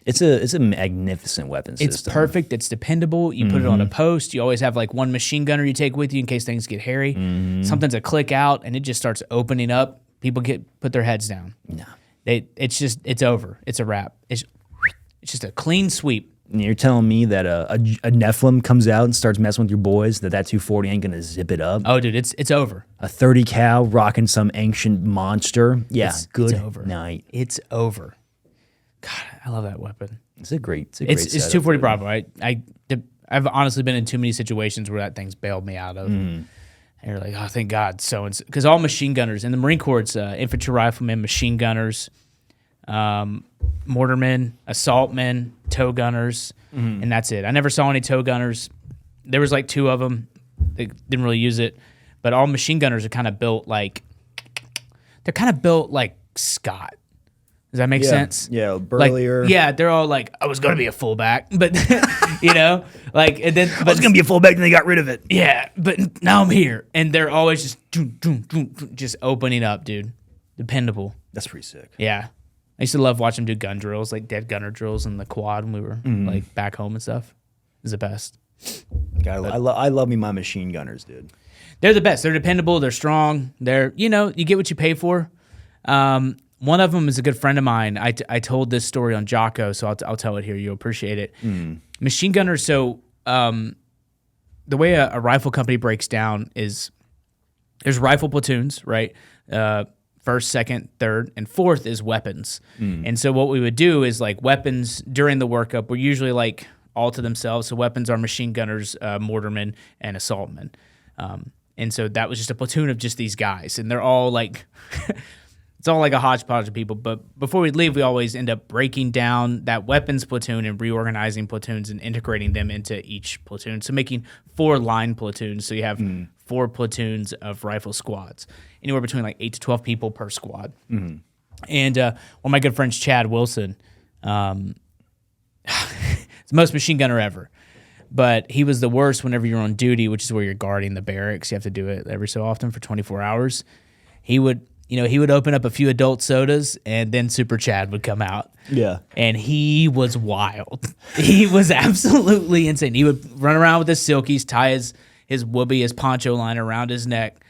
It's a magnificent weapon system.
It's perfect. It's dependable. You put it on a post. You always have like one machine gunner you take with you in case things get hairy. Something's a click out and it just starts opening up. People put their heads down.
No.
It's over. It's a wrap. It's just a clean sweep.
And you're telling me that a Nephilim comes out and starts messing with your boys, that 240 ain't gonna zip it up?
Oh, dude, it's over.
A 30 cal rocking some ancient monster. Yeah, good
it's over.
night.
It's over. God, I love that weapon.
It's a great
It's
setup,
240
dude.
Bravo. I've honestly been in too many situations where that thing's bailed me out of. And you're like, oh, thank God. So because all machine gunners in the Marine Corps, it's infantry riflemen, machine gunners, mortarmen, assaultmen, tow gunners, and that's it. I never saw any tow gunners. There was like 2 of them. They didn't really use it, but all machine gunners are kind of built like Scott. Does that make sense?
Yeah, burlier.
Like, they're all like, I was going to be a fullback, but you know, like, and then
I was gonna be a fullback, and they got rid of it.
yeah, but now I'm here, and they're always just opening up, dude. Dependable.
That's pretty sick.
Yeah, I used to love watching them do gun drills, like dead gunner drills in the quad when we were like back home and stuff. It was the best.
God, I love me my machine gunners, dude.
They're the best. They're dependable. They're strong. They're, you get what you pay for. One of them is a good friend of mine. I told this story on Jocko, so I'll tell it here. You'll appreciate it. Machine gunners, so the way a rifle company breaks down is there's rifle platoons, right? First, second, third, and fourth is weapons. And so what we would do is like weapons during the workup were usually like all to themselves. So weapons are machine gunners, mortarmen, and assaultmen. And so that was just a platoon of just these guys. And they're all like, it's all like a hodgepodge of people. But before we leave, we always end up breaking down that weapons platoon and reorganizing platoons and integrating them into each platoon. So making 4 line platoons. So you have 4 platoons of rifle squads, anywhere between like 8 to 12 people per squad. And one of my good friends, Chad Wilson, it's the most machine gunner ever. But he was the worst whenever you're on duty, which is where you're guarding the barracks. You have to do it every so often for 24 hours. He would open up a few adult sodas, and then Super Chad would come out.
Yeah.
And he was wild. He was absolutely insane. He would run around with his silkies, tie his whoopee, his poncho line around his neck.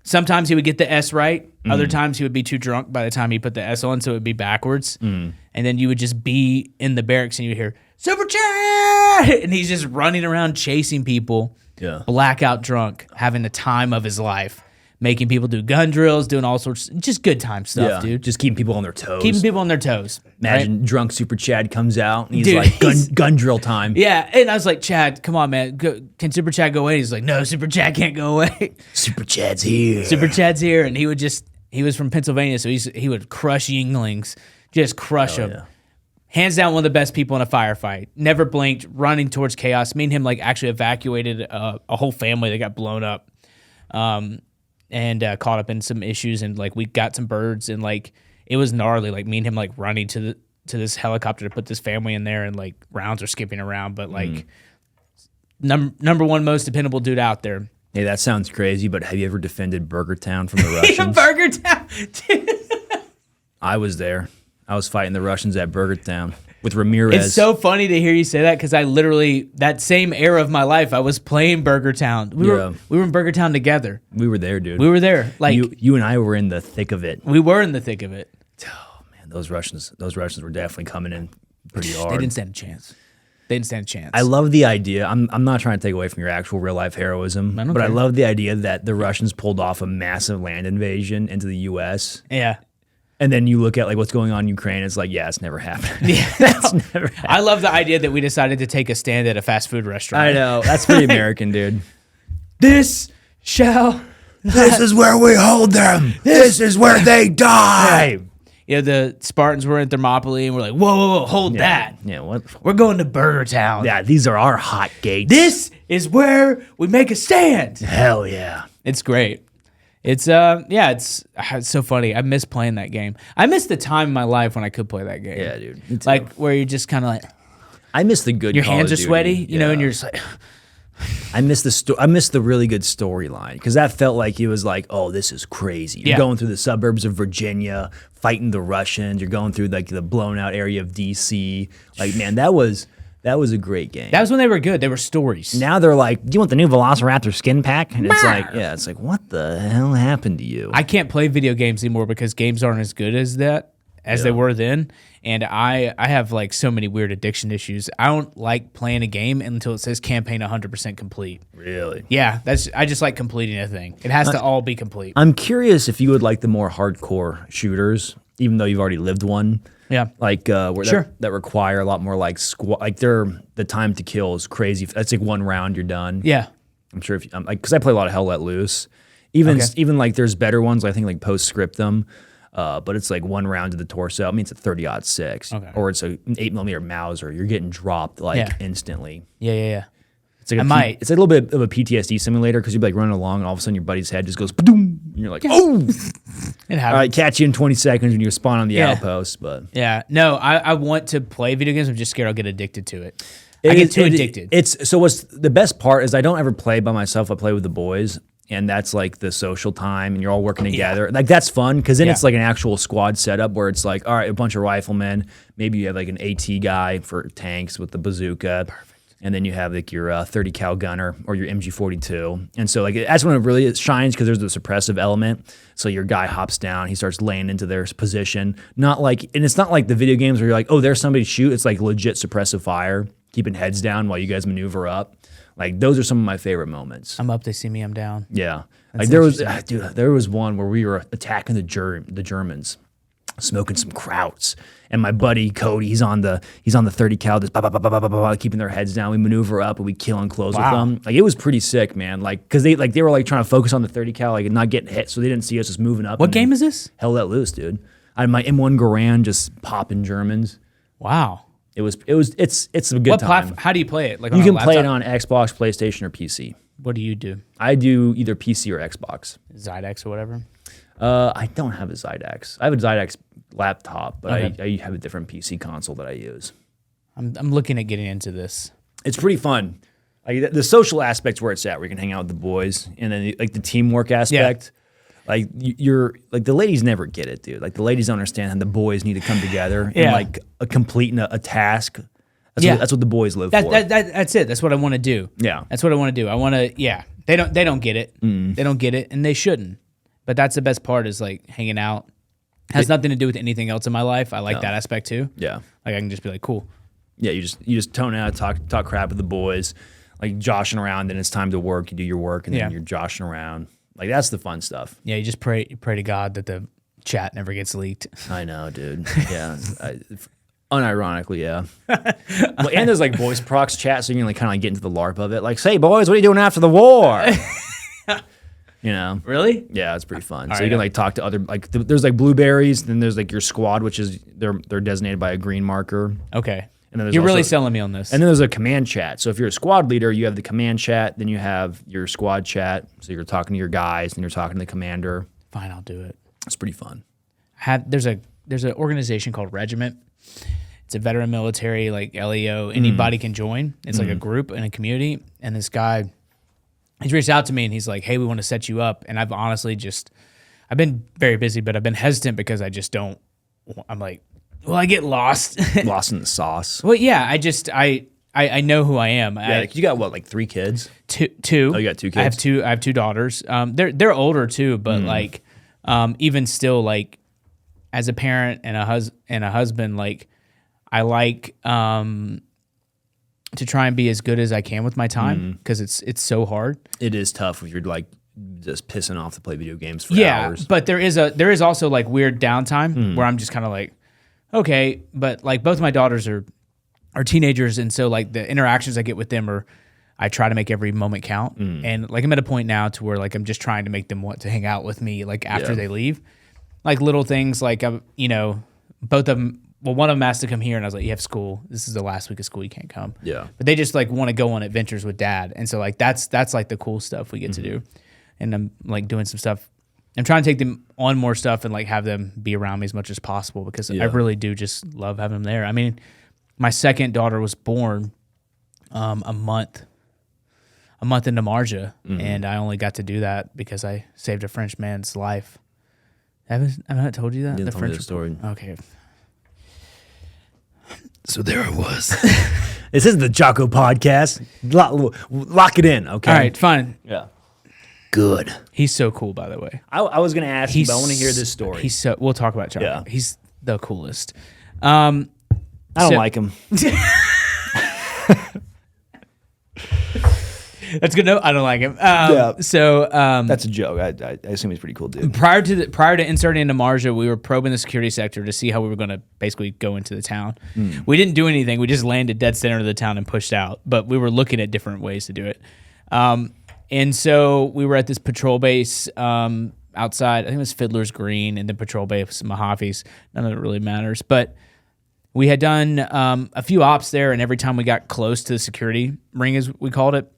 Sometimes he would get the S right. Other times he would be too drunk by the time he put the S on, so it would be backwards. And then you would just be in the barracks, and you would hear, Super Chad! And he's just running around chasing people, blackout drunk, having the time of his life. Making people do gun drills, doing all sorts, just good time stuff, dude.
Just keeping people on their toes.
Keeping people on their toes.
Imagine drunk Super Chad comes out and he's like, gun drill time.
Yeah, and I was like, Chad, come on, man. Can Super Chad go away? He's like, no, Super Chad can't go away.
Super Chad's here.
Super Chad's here, and he was from Pennsylvania, so he would crush Yinglings, just crush them. Yeah. Hands down, one of the best people in a firefight. Never blinked, running towards chaos. Me and him like actually evacuated a whole family that got blown up. And caught up in some issues, and like we got some birds, and like it was gnarly. Like me and him like running to this helicopter to put this family in there, and like rounds are skipping around, but like number one most dependable dude out there.
Hey, that sounds crazy, but have you ever defended Burger Town from the Russians?
Burger Town.
I was there. I was fighting the Russians at Burger Town with Ramirez.
It's so funny to hear you say that, because I literally, that same era of my life, I was playing Burger Town. We were in Burger Town together.
We were there, dude.
We were there. Like
you and I were in the thick of it.
We were in the thick of it.
Oh man, those Russians were definitely coming in pretty hard.
They didn't stand a chance.
I love the idea. I'm not trying to take away from your actual real life heroism, but I love the idea that the Russians pulled off a massive land invasion into the U.S.
Yeah.
And then you look at like what's going on in Ukraine. It's like, yeah, it's never happened. Yeah, that's never happened.
I love the idea that we decided to take a stand at a fast food restaurant.
I know, that's pretty American, dude.
This
is where we hold them. This is where they die.
Yeah, the Spartans were in Thermopylae, and we're like, whoa, hold that.
Yeah, what?
We're going to Burger Town.
Yeah, these are our hot gates.
This is where we make a stand.
Hell yeah.
It's great. It's so funny. I miss playing that game. I miss the time in my life when I could play that game.
Yeah, dude.
Like where you're just kind of like,
I miss the good.
Your hands are sweaty, you know, and you're just like.
I miss the really good storyline, because that felt like it was like, oh, this is crazy. You're going through the suburbs of Virginia, fighting the Russians. You're going through like the blown out area of DC. Like, man, that was a great game.
That was when they were good. They were stories.
Now they're like, do you want the new Velociraptor skin pack? And it's like, what the hell happened to you?
I can't play video games anymore because games aren't as good as they were then. And I have like so many weird addiction issues. I don't like playing a game until it says campaign 100% complete.
Really?
Yeah, I just like completing a thing. It has to all be complete.
I'm curious if you would like the more hardcore shooters, even though you've already lived one.
Yeah,
like that require a lot more like the time to kill is crazy. That's like one round, you're done.
Yeah,
I'm sure if because I play a lot of Hell Let Loose. Even like there's better ones. I think like Postscriptum, but it's like one round to the torso. I mean, it's a 30-06, or it's a 8mm Mauser. You're getting dropped like instantly.
Yeah.
It's like it's a little bit of a PTSD simulator, because you'd be like running along and all of a sudden your buddy's head just goes boom, and you're like, oh,
it happens.
All right, catch you in 20 seconds when you spawn on the outpost. But
no, I want to play video games. I'm just scared I'll get addicted to it. I get too addicted.
What's the best part is I don't ever play by myself. I play with the boys, and that's like the social time, and you're all working together. Like that's fun, because then it's like an actual squad setup where it's like, all right, a bunch of riflemen. Maybe you have like an AT guy for tanks with the bazooka.
Perfect.
and then you have like your 30 cal gunner or your MG42. And so like that's when it really shines because there's the suppressive element. So your guy hops down, he starts laying into their position. Not like, and it's not like the video games where you're like, oh, there's somebody to shoot. It's like legit suppressive fire, keeping heads down while you guys maneuver up. Like those are some of my favorite moments.
I'm up, they see me, I'm down.
Yeah. Like there was one where we were attacking the Germans, smoking some krauts, and my buddy Cody, he's on the 30 cal, just keeping their heads down. We maneuver up and we kill and close with them. Like it was pretty sick, man. Like because they were like trying to focus on the 30 cal, like not getting hit, so they didn't see us just moving up.
What game is this?
Hell let loose, dude. I had my M1 Garand just popping Germans.
Wow.
It's a good time.
How do you play it? Like
you can play it on Xbox, PlayStation, or PC.
What do you do?
I do either PC or Xbox.
Zydex or whatever?
I don't have a Zydex. I have a Zydex laptop, but
Okay.
I have a different PC console that I use.
I'm looking at getting into this.
It's pretty fun. Like the social aspect's where it's at, where you can hang out with the boys, and then like the teamwork aspect. Like you're like the ladies never get it, dude. Like the ladies don't understand how the boys need to come together and like complete a task. That's what the boys live for.
That's it. That's what I want to do.
Yeah,
that's what I want to do. I want to. Yeah, they don't get it. They don't get it, and they shouldn't. But that's the best part is like hanging out. Has nothing to do with anything else in my life. I like that aspect too.
Yeah,
like I can just be like, cool.
Yeah, you just tone out, talk crap with the boys, like joshing around. Then it's time to work. You do your work, and then you're joshing around. Like that's the fun stuff.
Yeah, you just pray to God that the chat never gets leaked.
I know, dude. Yeah, unironically, yeah. Well, and there's like voice procs chat, so you can like kind of like get into the LARP of it. Like, say, boys, what are you doing after the war? You know?
Really?
Yeah, it's pretty fun. So you can like talk to other like there's like blueberries, then there's like your squad, which is they're designated by a green marker.
Okay.
And then
you're really selling me on this.
And then there's a command chat. So if you're a squad leader, you have the command chat, then you have your squad chat. So you're talking to your guys, and you're talking to the commander.
Fine, I'll do it.
It's pretty fun.
There's an organization called Regiment. It's a veteran military, like LEO. Anybody can join. It's like a group and a community. And this guy, he's reached out to me and he's like, hey, we want to set you up. And I've honestly I've been very busy, but I've been hesitant because I'm like, well, I get lost.
Lost in the sauce.
Well, yeah, I know who I am.
Yeah, you got what, like 3 kids?
Two.
Oh, you got 2 kids?
I have 2 daughters. They're older too, but like, even still, like, as a parent and a husband, like, I like to try and be as good as I can with my time because it's so hard.
It is tough if you're like just pissing off to play video games for hours.
But there is also like weird downtime where I'm just kind of like, okay, but like both my daughters are teenagers, and so like the interactions I get with them I try to make every moment count. And like I'm at a point now to where like I'm just trying to make them want to hang out with me like after they leave. Like little things like both of them. Well, one of them asked to come here, and I was like, "You have school. This is the last week of school. You can't come."
Yeah.
But they just like want to go on adventures with dad, and so like that's like the cool stuff we get to do. And I'm like doing some stuff. I'm trying to take them on more stuff and like have them be around me as much as possible because I really do just love having them there. I mean, my second daughter was born a month into Marja, and I only got to do that because I saved a French man's life. I haven't told you that?
You didn't tell me the story.
Okay.
So there it was. This is the Jocko Podcast. Lock it in, okay?
All right, fine.
Yeah. Good.
He's so cool, by the way.
I was going to ask you, but I want to hear this story.
We'll talk about Jocko.
Yeah.
He's the coolest.
I don't like him.
That's good to know. I don't like him. So
that's a joke. I assume he's pretty cool, dude.
Prior to inserting into Marja, we were probing the security sector to see how we were going to basically go into the town. We didn't do anything. We just landed dead center of the town and pushed out. But we were looking at different ways to do it. And so we were at this patrol base outside. I think it was Fiddler's Green, and the patrol base Mojave's. None of it really matters. But we had done a few ops there, and every time we got close to the security ring, as we called it,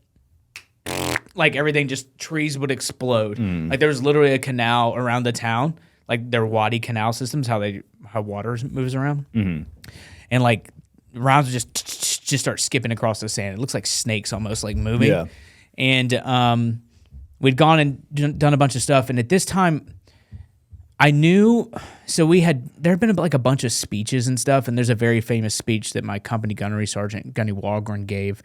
like everything, just trees would explode. Like there was literally a canal around the town, like their Wadi canal systems, how water moves around, and like rounds would just start skipping across the sand. It looks like snakes almost like moving. Yeah. And we'd gone and done a bunch of stuff, and at this time, I knew. So there had been like a bunch of speeches and stuff, and there's a very famous speech that my company gunnery sergeant Gunny Walgren gave.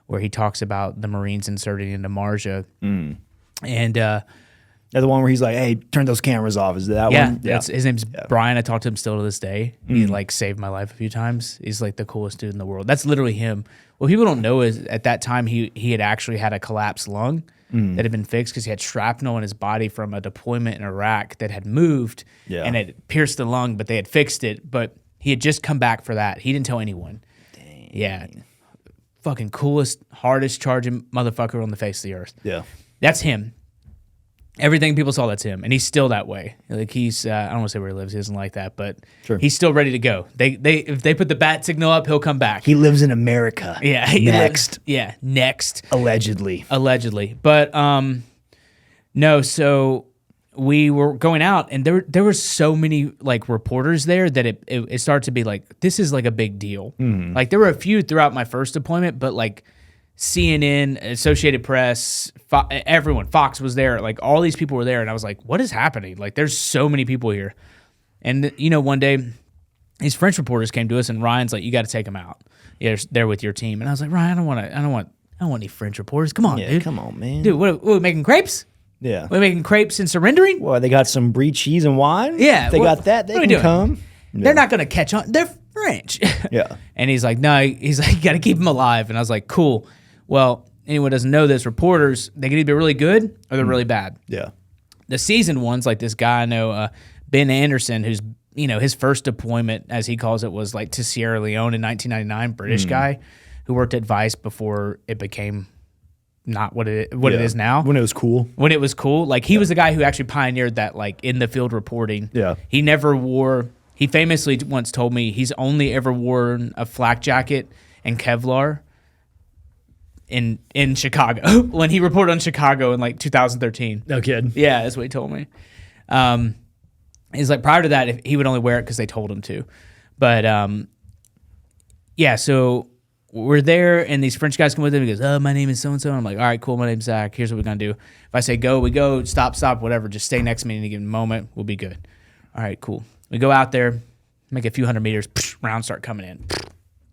where he talks about the Marines inserting into Marja. And
the one where he's like, "Hey, turn those cameras off." Is that one?
Yeah, his name's Brian. I talk to him still to this day. He like saved my life a few times. He's like the coolest dude in the world. That's literally him. What people don't know is at that time he had actually had a collapsed lung that had been fixed because he had shrapnel in his body from a deployment in Iraq that had moved and it pierced the lung, but they had fixed it. But he had just come back for that. He didn't tell anyone. Dang. Yeah, fucking coolest, hardest charging motherfucker on the face of the earth.
Yeah,
that's him. Everything people saw, that's him, and he's still that way. Like he's, I don't want to say where he lives. He doesn't like that, but he's still ready to go. If they put the bat signal up, he'll come back.
He lives in America.
Yeah,
next.
Next.
Allegedly,
but no. So we were going out, and there were so many like reporters there that it started to be like this is like a big deal. Like there were a few throughout my first deployment, but like CNN, Associated Press, everyone, Fox was there. Like all these people were there, and I was like, "What is happening? Like, there's so many people here." And one day, these French reporters came to us, and Ryan's like, "You got to take them out. Yeah, they're with your team." And I was like, "Ryan, I don't want any French reporters. Come on, dude.
Come on, man.
Dude, what are we making crepes?
Yeah,
we're making crepes and surrendering.
Well, they got some brie cheese and wine.
Yeah,
if they got that. They can come. Yeah.
They're not gonna catch on. They're French."
Yeah.
And he's like, "No," he's like, "You got to keep them alive." And I was like, "Cool." Well, anyone doesn't know this, reporters, they can either be really good or they're really bad.
Yeah.
The seasoned ones, like this guy I know, Ben Anderson, who's, his first deployment, as he calls it, was like to Sierra Leone in 1999, British guy who worked at Vice before it became not what it is now.
When it was cool.
When it was cool. Like he was the guy who actually pioneered that like in the field reporting.
Yeah.
He famously once told me he's only ever worn a flak jacket and Kevlar in Chicago when he reported on Chicago in like 2013.
No kid.
Yeah, that's what he told me. He's like prior to that, he would only wear it because they told him to. But yeah, so we're there and these French guys come with him. He goes, "Oh, my name is so and so." I'm like, "All right, cool. My name's Zach. Here's what we're gonna do. If I say go, we go. Stop, whatever. Just stay next to me in a given moment. We'll be good." All right, cool. We go out there, make a few hundred meters. Rounds start coming in.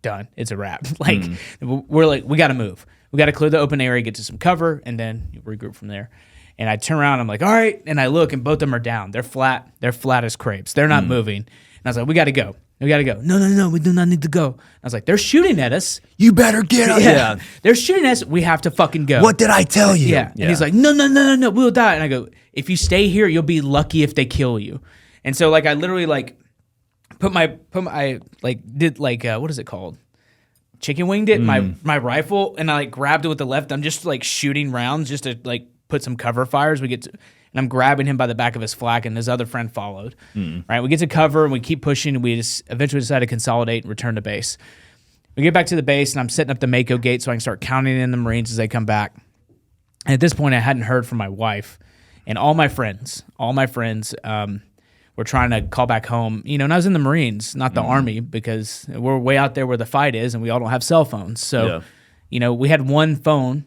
Done. It's a wrap. Like we're like, we got to move. We got to clear the open area, get to some cover, and then regroup from there. And I turn around, I'm like, all right. And I look, and both of them are down. They're flat. They're flat as crepes. They're not moving. And I was like, we got to go. No, we do not need to go. I was like, they're shooting at us.
You better get up.
Yeah. They're shooting at us. We have to fucking go.
What did I tell you?
Yeah. And he's like, no, we'll die. And I go, if you stay here, you'll be lucky if they kill you. And so like I literally like put my what is it called? Chicken winged it, my rifle, and I like grabbed it with the left. I'm just like shooting rounds just to like put some cover fires. And I'm grabbing him by the back of his flak, and his other friend followed. Right, we get to cover and we keep pushing, and we just eventually decide to consolidate and return to base. We get back to the base, and I'm setting up the Mako gate so I can start counting in the Marines as they come back. And at this point, I hadn't heard from my wife, and all my friends. We're trying to call back home, and I was in the Marines, not the Army, because we're way out there where the fight is, and we all don't have cell phones. So, we had one phone,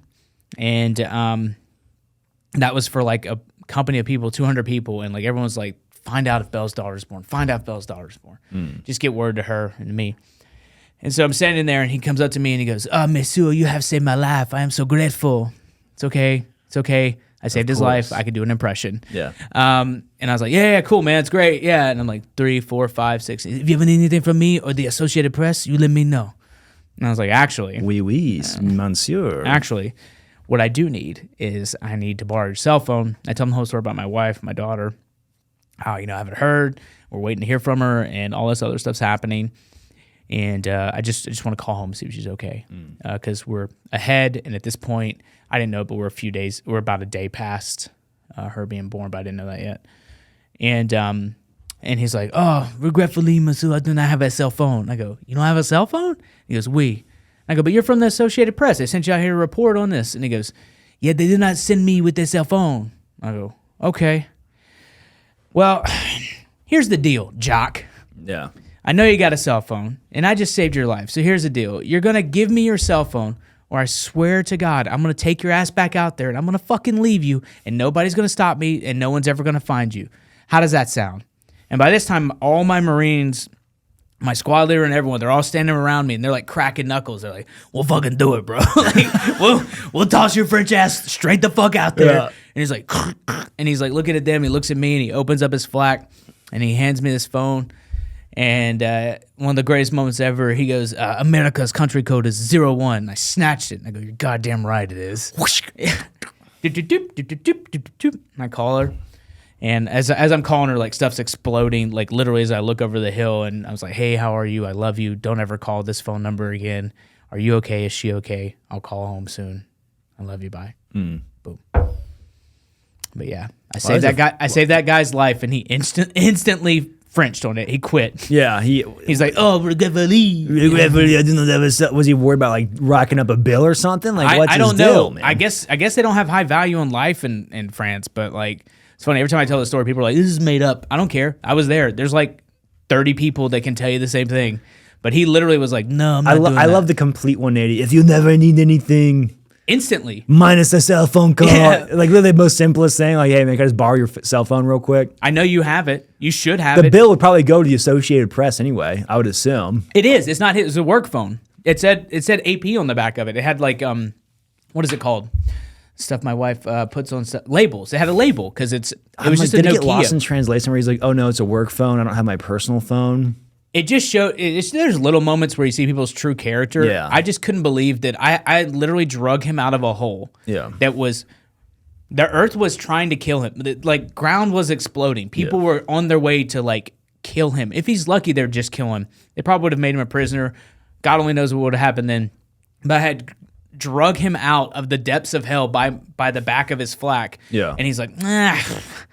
and that was for like a company of people, 200 people, and like everyone's like, find out if Belle's daughter's born. Just get word to her and to me. And so I'm standing there, and he comes up to me, and he goes, "Oh, Monsieur, you have saved my life. I am so grateful. It's okay. I saved his life. I could do an impression."
Yeah.
And I was like, yeah, cool, man. It's great. Yeah. And I'm like, 3, 4, 5, 6. If you ever need anything from me or the Associated Press, you let me know. And I was like, actually.
Oui, monsieur.
Actually, what I do need is I need to borrow your cell phone. I tell them the whole story about my wife, my daughter, how, I haven't heard. We're waiting to hear from her and all this other stuff's happening. And I just want to call home and see if she's okay. Because we're ahead. And at this point, I didn't know, but we're about a day past her being born, but I didn't know that yet. And he's like, "Oh, regretfully, monsieur, I do not have a cell phone." I go, "You don't have a cell phone?" He goes, "Oui." I go, "But you're from the Associated Press. They sent you out here to report on this." And he goes, "Yeah, they did not send me with their cell phone." I go, "Okay. Well, here's the deal, jock.
Yeah.
I know you got a cell phone, and I just saved your life. So here's the deal. You're going to give me your cell phone, or I swear to God, I'm going to take your ass back out there, and I'm going to fucking leave you, and nobody's going to stop me, and no one's ever going to find you. How does that sound?" And by this time, all my Marines my squad leader and everyone, they're all standing around me and they're like cracking knuckles. They're like, we'll fucking do it, bro. Like, we'll toss your French ass straight the fuck out there. Yeah. And he's like, and he's like looking at them. He looks at me and he opens up his flak and he hands me this phone. And one of the greatest moments ever, he goes, America's country code is 01. And I snatched it and I go, you're goddamn right it is. And I call her. And as I'm calling her, like, stuff's exploding, like, literally as I look over the hill, and I was like, hey, how are you? I love you. Don't ever call this phone number again. Are you okay? Is she okay? I'll call home soon. I love you. Bye. Boom. But yeah, I saved that guy's life, and he instantly Frenched on it. He quit.
Yeah,
he's like, oh, we're gonna leave.
I didn't know that was he worried about like racking up a bill or something? Like, what's
I don't
his
know.
deal, man?
I guess they don't have high value on life in France, but like, it's funny. Every time I tell the story, people are like, this is made up. I don't care. I was there. There's like 30 people that can tell you the same thing. But he literally was like, no, I'm not doing that. I
love the complete 180. If you never need anything,
instantly.
Minus a cell phone call. Yeah. Like literally the most simplest thing. Like, hey, man, can I just borrow your cell phone real quick?
I know you have it. You should have it.
The bill would probably go to the Associated Press anyway, I would assume.
It is. It's not his. It's a work phone. It said AP on the back of it. It had like, what is it called? Stuff my wife puts on stuff. Labels. It had a label because it was just a Nokia. Did it get
lost in translation where he's like, oh no, it's a work phone. I don't have my personal phone.
It just showed. There's little moments where you see people's true character.
Yeah.
I just couldn't believe that I literally drug him out of a hole.
Yeah.
That was, the earth was trying to kill him. Like ground was exploding. People were on their way to like kill him. If he's lucky, they'd just kill him. They probably would have made him a prisoner. God only knows what would have happened then. But I had drug him out of the depths of hell by the back of his flak.
Yeah.
And he's like,
I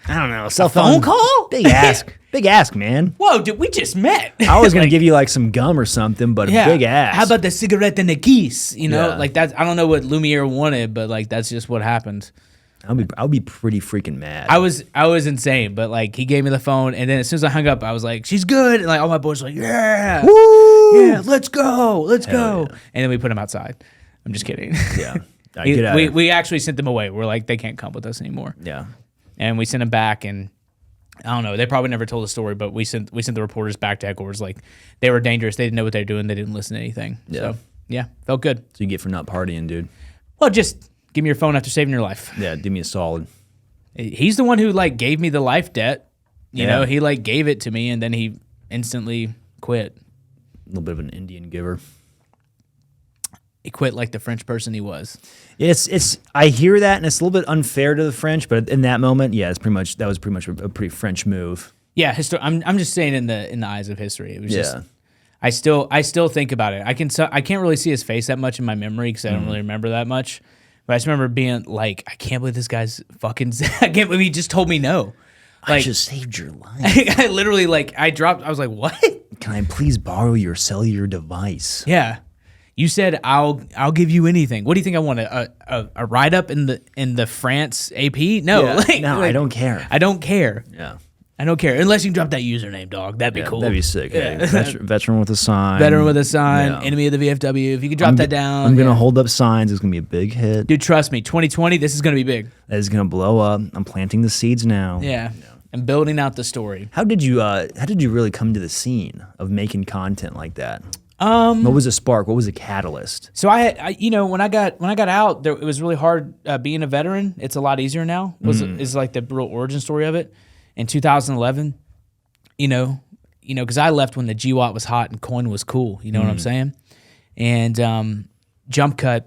don't know. Cell
phone call?
Big ask. Big ask, man.
Whoa, dude, we just met.
I was going to give you like some gum or something, but
yeah.
A big ask.
How about the cigarette and the keys? You know, like that's, I don't know what Lumiere wanted, but like that's just what happened.
I'll be pretty freaking mad.
I was insane, but like he gave me the phone, and then as soon as I hung up, I was like, "She's good," and like all my boys were like, "Yeah,
woo,
yeah, let's go."
Yeah.
And then we put him outside. I'm just kidding.
Yeah,
we actually sent them away. We're like, they can't come with us anymore.
Yeah,
and we sent them back, and I don't know. They probably never told the story, but we sent the reporters back to headquarters. Like they were dangerous. They didn't know what they were doing. They didn't listen to anything.
Yeah.
So yeah, felt good.
So you get for not partying, dude.
Well, just give me your phone after saving your life.
Yeah, do me a solid.
He's the one who like gave me the life debt. You know, he like gave it to me and then he instantly quit.
A little bit of an Indian giver.
He quit like the French person he was.
It's I hear that and it's a little bit unfair to the French, but in that moment, yeah, that was pretty much a pretty French move.
Yeah, I'm just saying in the eyes of history. It was just I still think about it. I can't really see his face that much in my memory because I don't really remember that much. But I just remember being like, I can't believe this guy's fucking. I can't believe he just told me no. Like,
I just saved your life.
I literally I was like, what?
Can I please borrow your cellular device?
Yeah, you said I'll give you anything. What do you think I want? A write up in the France AP? No,
no, I don't care.
I don't care.
Yeah.
I don't care. Unless you can drop that username, dog. That'd be cool.
That'd be sick.
Yeah.
Hey, veteran with a sign.
Veteran with a sign. Yeah. Enemy of the VFW. If you could drop that down.
I'm going to hold up signs. It's going to be a big hit.
Dude, trust me. 2020, this is going to be big.
That is going to blow up. I'm planting the seeds now.
Yeah. And building out the story.
How did you really come to the scene of making content like that? What was a spark? What was a catalyst?
So I when I got out, it was really hard being a veteran. It's a lot easier now. Is like the real origin story of it. In 2011, because I left when the GWAT was hot and coin was cool. You know what I'm saying? And jump cut.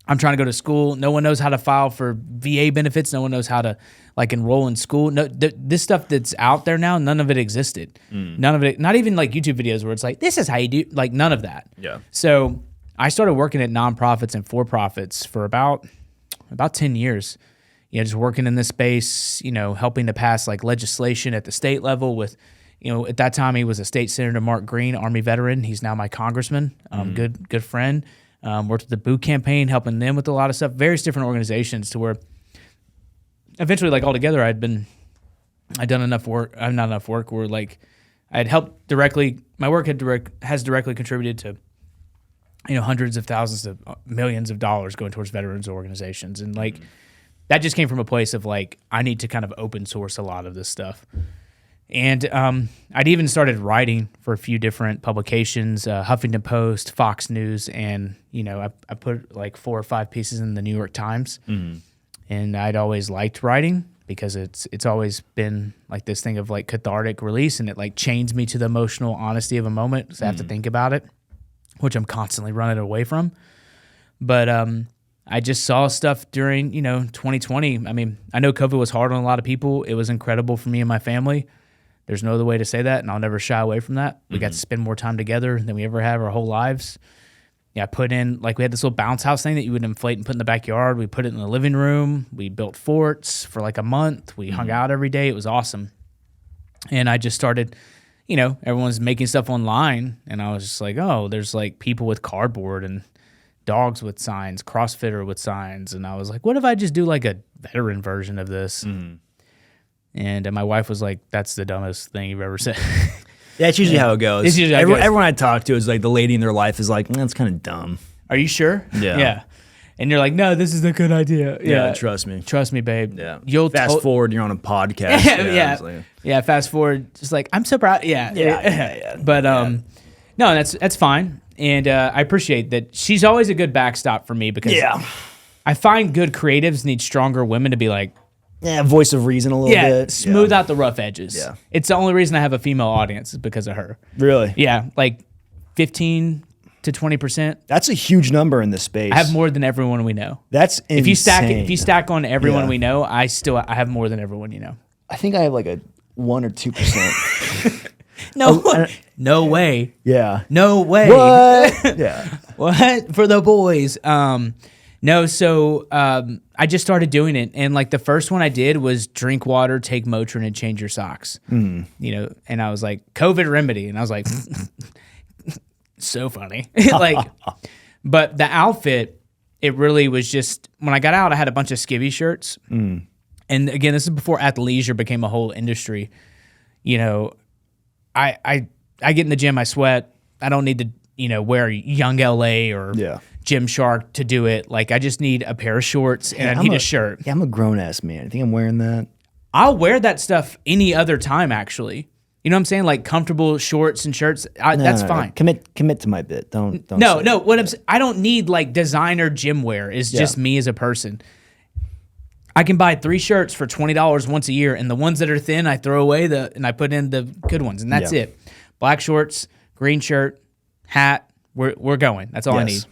I'm trying to go to school. No one knows how to file for VA benefits. No one knows how to like enroll in school. No, this stuff that's out there now, none of it existed. None of it. Not even like YouTube videos where it's like, this is how you do. Like none of that.
Yeah.
So I started working at nonprofits and for-profits for about 10 years. Just working in this space, helping to pass like legislation at the state level with, at that time he was a state senator, Mark Green, Army veteran. He's now my congressman, good friend. Worked with the boot campaign, helping them with a lot of stuff, various different organizations to where eventually like altogether I'd done enough work. Not enough work where like I'd helped directly, my work has directly contributed to, hundreds of thousands of millions of dollars going towards veterans organizations. And like, that just came from a place of like, I need to kind of open source a lot of this stuff. And I'd even started writing for a few different publications, Huffington Post, Fox News, and I put like 4 or 5 pieces in the New York Times. And I'd always liked writing because it's always been like this thing of like cathartic release, and it like chains me to the emotional honesty of a moment, so I have to think about it, which I'm constantly running away from. But I just saw stuff during 2020. I mean, I know COVID was hard on a lot of people. It was incredible for me and my family. There's no other way to say that, and I'll never shy away from that. We got to spend more time together than we ever have our whole lives. Yeah, I put in, like, we had this little bounce house thing that you would inflate and put in the backyard. We put it in the living room. We built forts for like a month. We hung out every day. It was awesome. And I just started, everyone's making stuff online, and I was just like, oh, there's like people with cardboard and dogs with signs, CrossFitter with signs. And I was like, what if I just do like a veteran version of this? And my wife was like, that's the dumbest thing you've ever said.
Yeah, it's usually how it goes.
It's usually how it goes.
Everyone I talk to is like the lady in their life is like, that's kind of dumb.
Are you sure?
Yeah.
And you're like, no, this is a good idea.
Yeah, trust me.
Trust me, babe.
Yeah.
You'll
fast forward, you're on a podcast.
Yeah, fast forward. Just like, I'm so proud. Yeah. But no, that's fine. And I appreciate that. She's always a good backstop for me because I find good creatives need stronger women to be like,
voice of reason a little bit.
Smooth out the rough edges.
Yeah.
It's the only reason I have a female audience is because of her.
Really?
Yeah, like 15 to 20%.
That's a huge number in this space.
I have more than everyone we know.
That's insane.
If you stack on everyone we know, I have more than everyone you know.
I think I have like a 1 or 2%.
No way.
Yeah.
No way.
What? Yeah.
What? For the boys. No, so I just started doing it, and like the first one I did was drink water, take Motrin, and change your socks. And I was like, COVID remedy, and I was like, so funny. But the outfit, it really was just, when I got out, I had a bunch of skivvy shirts. And again, this is before athleisure became a whole industry. I get in the gym, I sweat. I don't need to, wear Young LA or Gymshark to do it. Like, I just need a pair of shorts and I need a shirt.
Yeah, I'm a grown-ass man. I think I'm wearing that.
I'll wear that stuff any other time, actually. You know what I'm saying? Like comfortable shorts and shirts. That's fine.
Commit to my bit. Don't.
No. I don't need like designer gym wear. It's just me as a person. I can buy 3 shirts for $20 once a year, and the ones that are thin, I throw away and I put in the good ones, and that's it. Black shorts, green shirt, hat. We're going. That's all I need.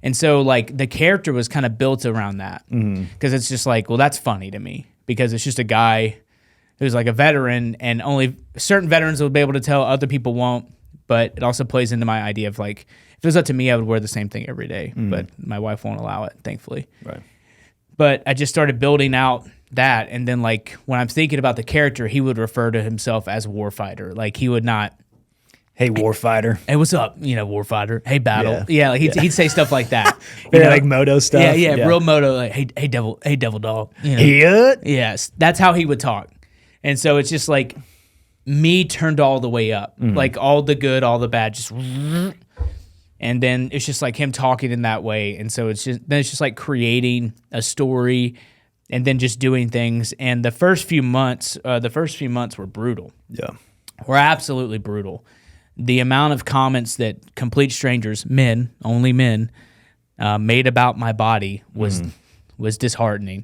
And so like the character was kind of built around that because it's just like, well, that's funny to me because it's just a guy who's like a veteran, and only certain veterans will be able to tell, other people won't. But it also plays into my idea of like, if it was up to me, I would wear the same thing every day. But my wife won't allow it, thankfully.
Right.
But I just started building out that, and then like when I'm thinking about the character, he would refer to himself as warfighter. Like he would not,
hey warfighter,
hey what's up, battle. Yeah, like he'd say stuff like that.
Like moto stuff.
Yeah, real moto. Like hey devil dog. Yes, that's how he would talk. And so it's just like me turned all the way up, like all the good, all the bad, just. And then it's just like him talking in that way. And so it's just like creating a story and then just doing things. And the first few months were brutal.
Yeah.
Were absolutely brutal. The amount of comments that complete strangers, only men, made about my body was disheartening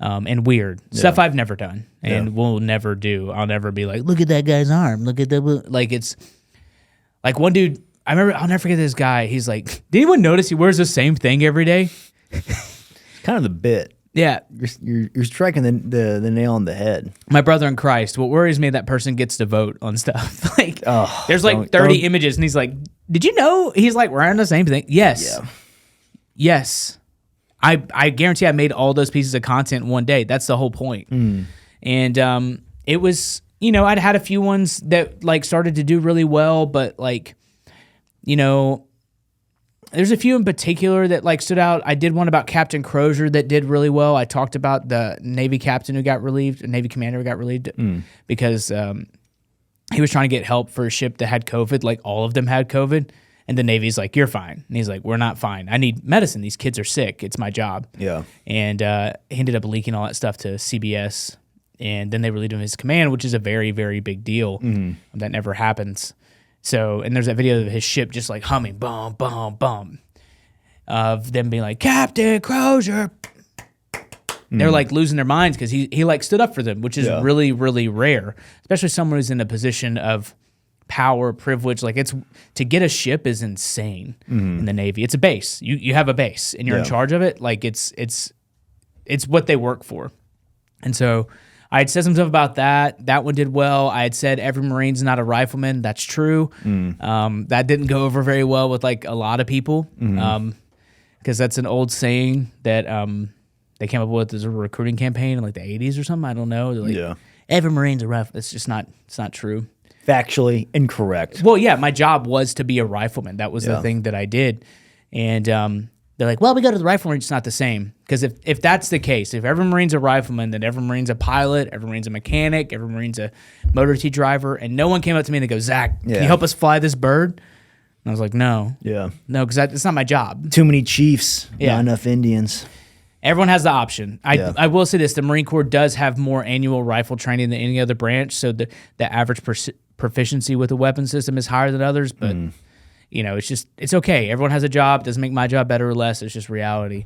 and weird. Stuff I've never done and will never do. I'll never be like, look at that guy's arm. Look at that. Like it's like one dude. I remember, I'll never forget this guy. He's like, did anyone notice he wears the same thing every day?
Kind of the bit.
Yeah.
You're striking the nail on the head.
My brother in Christ, what worries me, that person gets to vote on stuff. Like, there's like 30 images, and he's like, did you know he's like wearing the same thing? Yes. Yeah. Yes. I guarantee I made all those pieces of content in one day. That's the whole point. And it was, I'd had a few ones that like started to do really well, but like, there's a few in particular that like stood out. I did one about Captain Crozier that did really well. I talked about the Navy captain who got relieved, a Navy commander who got relieved because he was trying to get help for a ship that had COVID. Like all of them had COVID. And the Navy's like, you're fine. And he's like, we're not fine. I need medicine. These kids are sick. It's my job.
Yeah.
And he ended up leaking all that stuff to CBS. and then they relieved him of his command, which is a very, very big deal. That never happens. So, and there's that video of his ship just like humming, boom, boom, boom, of them being like, Captain Crozier. They're like losing their minds because he like stood up for them, which is really, really rare, especially someone who's in a position of power, privilege. Like to get a ship is insane in the Navy. It's a base. You have a base and you're in charge of it. Like it's what they work for. And so I had said some stuff about that. That one did well. I had said every Marine's not a rifleman. That's true. That didn't go over very well with like a lot of people because that's an old saying that they came up with as a recruiting campaign in like the 80s or something. I don't know. They're like, every Marine's a rifleman. It's just not. It's not true.
Factually incorrect.
Well, yeah, my job was to be a rifleman. That was the thing that I did. And they're like, well, we go to the rifle range. It's not the same. Because if that's the case, if every Marine's a rifleman, then every Marine's a pilot, every Marine's a mechanic, every Marine's a motor T driver, and no one came up to me and they go, Zach, can you help us fly this bird? And I was like, no. Yeah. No, because it's not my job.
Too many chiefs, not enough Indians.
Everyone has the option. I will say this, the Marine Corps does have more annual rifle training than any other branch, so the average proficiency with the weapon system is higher than others, but you know, it's okay. Everyone has a job. It doesn't make my job better or less. It's just reality.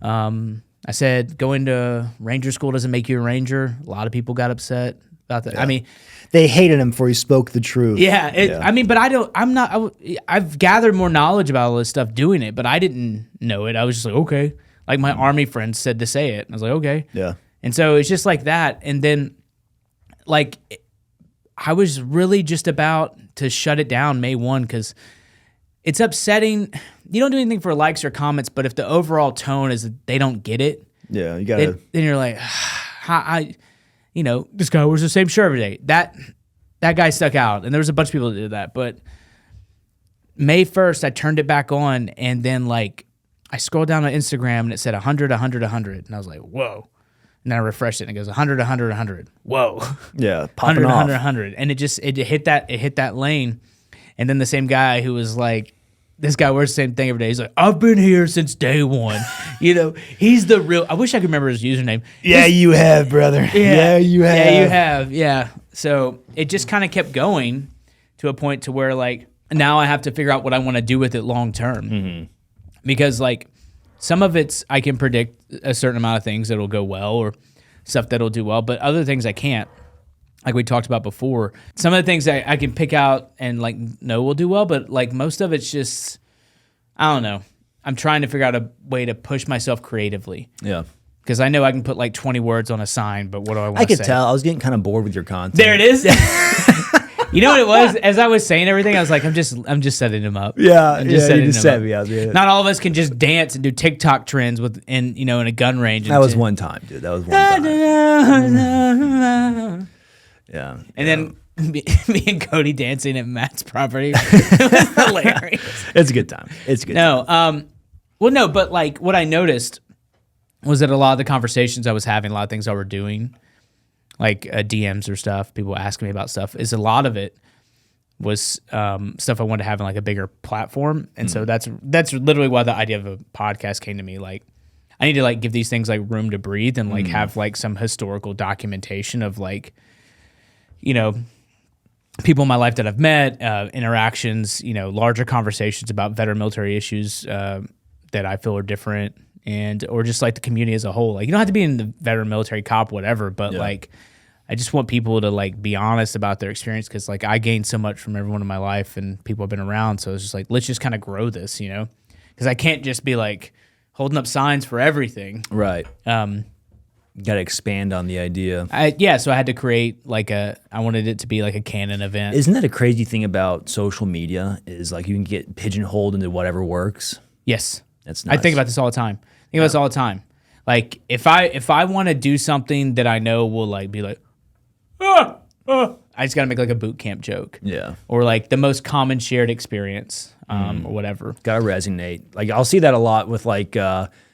I said going to Ranger school doesn't make you a Ranger. A lot of people got upset about that. I mean,
they hated him before he spoke the truth.
I mean, but I've gathered more knowledge about all this stuff doing it, but I didn't know it. I was just like, okay. Like my Army friends said to say it. I was like, okay. Yeah. And so it's just like that. And then like I was really just about to shut it down May 1 because it's upsetting. You don't do anything for likes or comments, but if the overall tone is that they don't get it,
you gotta.
Then you're like, this guy wears the same shirt every day. That guy stuck out, and there was a bunch of people that did that. But May 1st, I turned it back on, and then like I scrolled down on Instagram and it said 100, 100, 100, and I was like, whoa. And then I refreshed it and it goes 100, 100, 100. Whoa.
Yeah, popping
100,
off.
100, 100. And it hit that lane. And then the same guy who was like, this guy wears the same thing every day. He's like, I've been here since day one. He's the real. I wish I could remember his username.
Yeah, you have, brother. Yeah, you have.
Yeah, you have. Yeah. So it just kind of kept going to a point to where like now I have to figure out what I want to do with it long term. Because like some of it's I can predict a certain amount of things that'll go well or stuff that'll do well, but other things I can't. Like we talked about before, some of the things I can pick out and like know will do well, but like most of it's just, I don't know. I'm trying to figure out a way to push myself creatively. Yeah. Because I know I can put like 20 words on a sign, but what do I want to say?
I could tell. I was getting kind of bored with your content.
There it is. You know what it was? As I was saying everything, I was like, I'm just setting him up.
Yeah, you just set me up. Yeah. Not
all of us can just dance and do TikTok trends in a gun range.
That was one time, dude. That was one time. Yeah.
And then me and Cody dancing at Matt's property. It was hilarious.
It's a good time.
No, but like what I noticed was that a lot of the conversations I was having, a lot of things I were doing, like DMs or stuff, people asking me about stuff, is a lot of it was stuff I wanted to have in like a bigger platform. And so that's literally why the idea of a podcast came to me. Like I need to like give these things like room to breathe and like have like some historical documentation of like, people in my life that I've met, interactions, larger conversations about veteran military issues that I feel are different or just like the community as a whole. Like you don't have to be in the veteran military cop, whatever, but like I just want people to like be honest about their experience because like I gained so much from everyone in my life and people have been around. So it's just like, let's just kind of grow this, because I can't just be like holding up signs for everything.
Right. Got to expand on the idea.
So I had to create I wanted it to be like a canon event.
Isn't that a crazy thing about social media is like you can get pigeonholed into whatever works?
Yes.
That's nice.
I think about this all the time. Like if I want to do something that I know will like be like, I just got to make like a boot camp joke. Yeah. Or like the most common shared experience or whatever.
Got to resonate. Like I'll see that a lot with like,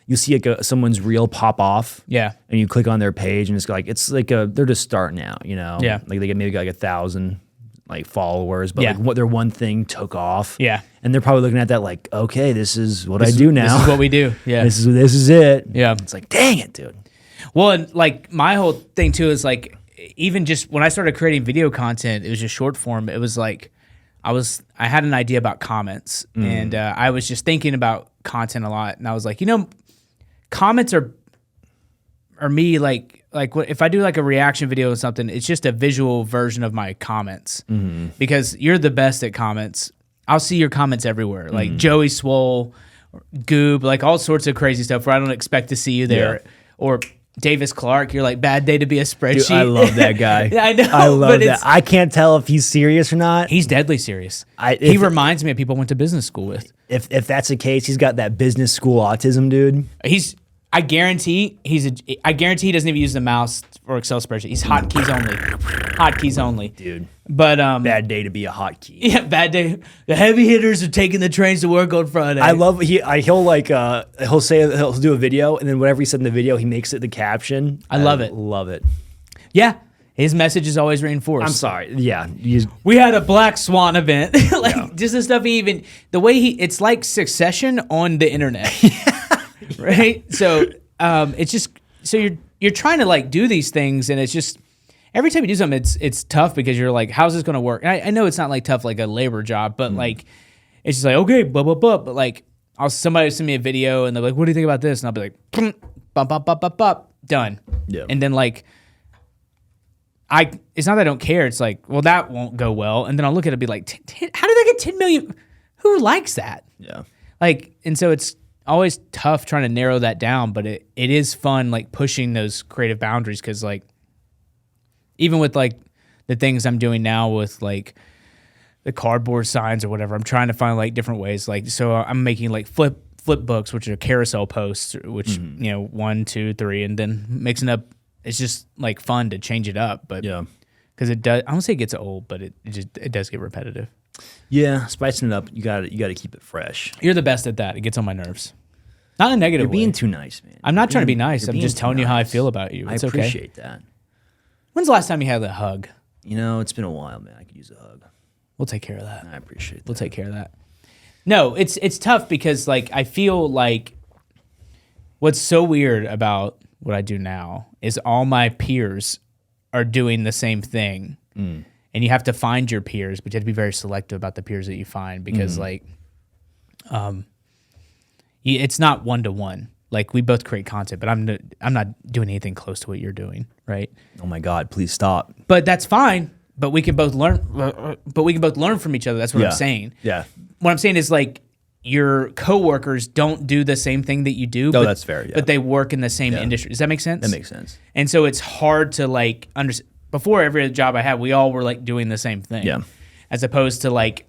you see like someone's reel pop off. Yeah. And you click on their page and it's like they're just starting out, Yeah. Like they maybe got like 1,000 like followers, but like what their one thing took off. Yeah. And they're probably looking at that like, okay, this is what I do now.
This is what we do. Yeah.
This is it. Yeah. It's like, dang it, dude.
Well, and like my whole thing too is like, even just when I started creating video content, it was just short form. It was like, I had an idea about comments, and I was just thinking about content a lot, and I was like, comments are me like if I do like a reaction video or something, it's just a visual version of my comments, because you're the best at comments. I'll see your comments everywhere, like Joey Swole, Goob, like all sorts of crazy stuff where I don't expect to see you there, or Davis Clark, you're like, bad day to be a spreadsheet.
Dude, I love that guy.
I know.
I love that. I can't tell if he's serious or not.
He's deadly serious. He reminds me of people I went to business school with.
If that's the case, he's got that business school autism, dude.
I guarantee he doesn't even use the mouse or Excel spreadsheet. He's hotkeys only. Hotkeys only.
Dude.
But
bad day to be a hotkey.
Yeah, bad day. The heavy hitters are taking the trains to work on Friday.
I love he'll do a video, and then whatever he said in the video, he makes it the caption.
I love it.
Love it.
Yeah. His message is always reinforced.
I'm sorry. Yeah.
We had a Black Swan event. Just the stuff the way it's like Succession on the internet. Right? So it's just, so you're trying to like do these things, and it's just, every time you do something, it's tough because you're like, how's this going to work? And I know it's not like tough like a labor job, but like, it's just like, okay, blah, blah, blah. But like, somebody will send me a video and they're like, what do you think about this? And I'll be like, bop, bop, bop, bop, bop, done.
Yeah.
And then like, it's not that I don't care. It's like, well, that won't go well. And then I'll look at it and be like, how did I get 10 million? Who likes that?
Yeah.
Like, and so it's always tough trying to narrow that down, but it is fun, like pushing those creative boundaries. Cause like, even with like the things I'm doing now with like the cardboard signs or whatever, I'm trying to find like different ways. Like, so I'm making like flip books, which are carousel posts, which, 1, 2, 3, and then mixing up. It's just like fun to change it up, but
yeah,
because it does. I don't say it gets old, but it does get repetitive.
Yeah, spicing it up. You got to keep it fresh.
You're the best at that. It gets on my nerves. Not in a negative way.
You're being too nice, man.
I'm not trying to be nice. I'm just telling you how I feel about you. It's
I appreciate that.
When's the last time you had a hug?
It's been a while, man. I could use a hug.
We'll take care of that.
I appreciate that.
We'll take care of that. No, it's tough because like I feel like what's so weird about what I do now is all my peers are doing the same thing. And you have to find your peers, but you have to be very selective about the peers that you find because it's not one-to-one. Like we both create content, but I'm not doing anything close to what you're doing, right?
Oh my God, please stop.
But that's fine. But we can both learn. But we can both learn from each other. That's what I'm saying.
Yeah.
What I'm saying is like your coworkers don't do the same thing that you do.
No, that's fair. Yeah.
But they work in the same industry. Does that make sense?
That makes sense.
And so it's hard to like understand. Before every job I had, we all were like doing the same thing.
Yeah.
As opposed to like,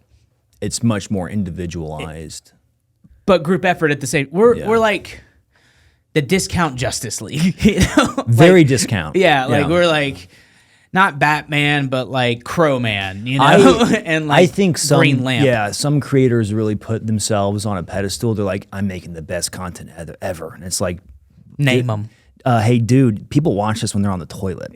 it's much more individualized.
But group effort at the same. We're like the discount Justice League.
Very discount.
Yeah, like we're like not Batman, but like Crowman, and like
I think
Green Lamp.
Yeah, some creators really put themselves on a pedestal. They're like, I'm making the best content ever. And it's like,
name them.
Hey, dude, people watch this when they're on the toilet.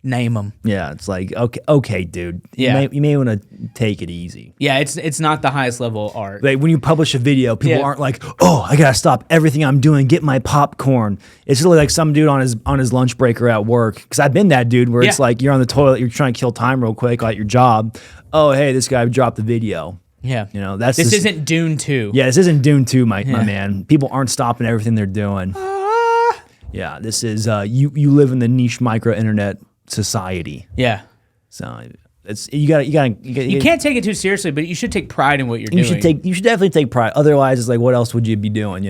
Name them.
Yeah, it's like, okay, dude. You may want to take it easy.
Yeah, it's not the highest level art.
Like when you publish a video, people aren't like, oh, I gotta stop everything I'm doing, get my popcorn. It's really like some dude on his lunch break or at work. Because I've been that dude where it's like you're on the toilet, you're trying to kill time real quick, like your job. Oh, hey, this guy dropped the video.
Yeah,
this
isn't Dune 2.
Yeah, this isn't Dune 2, my man. People aren't stopping everything they're doing. Yeah, this is you live in the niche micro internet society.
Yeah.
So it's you can't
take it too seriously, but you should take pride in what you're doing.
You should definitely take pride. Otherwise, it's like, what else would you be doing?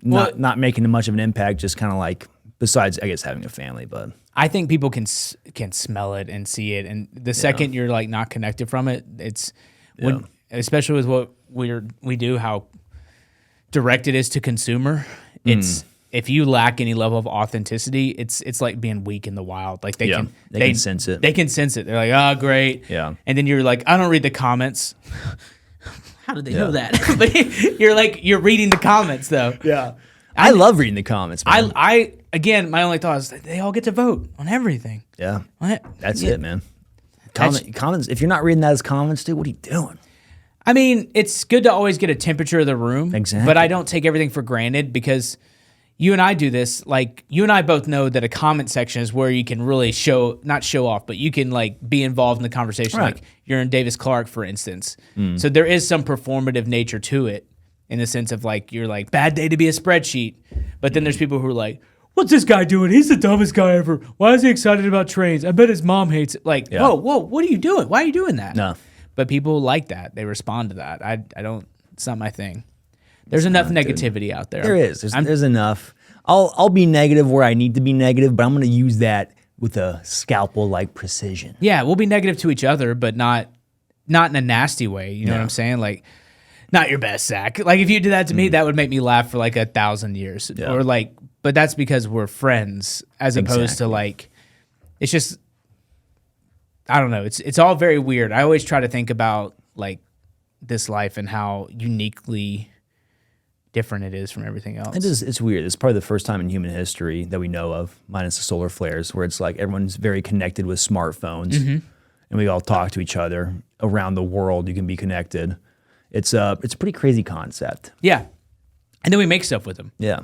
Not making much of an impact. Just kind of like, besides, I guess, having a family. But
I think people can smell it and see it, and the second you're like not connected from it, it's when, especially with what we do, how direct it is to consumer. It's if you lack any level of authenticity, it's like being weak in the wild. Like they can
sense it.
They can sense it. They're like, oh, great.
Yeah. And
then you're like, I don't read the comments. How did they know that? But you're reading the comments though.
Yeah. I love reading the comments, man.
Again, my only thought is they all get to vote on everything.
Yeah. That's it, man. Comments. If you're not reading that as comments, dude, what are you doing?
I mean, it's good to always get a temperature of the room.
Exactly.
But I don't take everything for granted because you and I do this, like you and I both know that a comment section is where you can really not show off, but you can like be involved in the conversation.
Right.
Like you're in Davis Clark, for instance. So there is some performative nature to it in the sense of like, you're like, bad day to be a spreadsheet. But then there's people who are like, what's this guy doing? He's the dumbest guy ever. Why is he excited about trains? I bet his mom hates it. Like, whoa, what are you doing? Why are you doing that?
No.
But people like that. They respond to that. I don't, it's not my thing. There's enough negativity out there.
There is. There's enough. I'll be negative where I need to be negative, but I'm going to use that with a scalpel-like precision.
Yeah, we'll be negative to each other, but not in a nasty way. You know what I'm saying? Like, not your best, Zach. Like, if you did that to me, that would make me laugh for like 1,000 years.
Yeah.
Or like, but that's because we're friends, as opposed to like, it's just, I don't know. It's all very weird. I always try to think about like this life and how uniquely different it is from everything else.
It is. It's weird. It's probably the first time in human history that we know of, minus the solar flares, where it's like everyone's very connected with smartphones, and we all talk to each other around the world. You can be connected. It's a pretty crazy concept.
Yeah, and then we make stuff with them.
Yeah.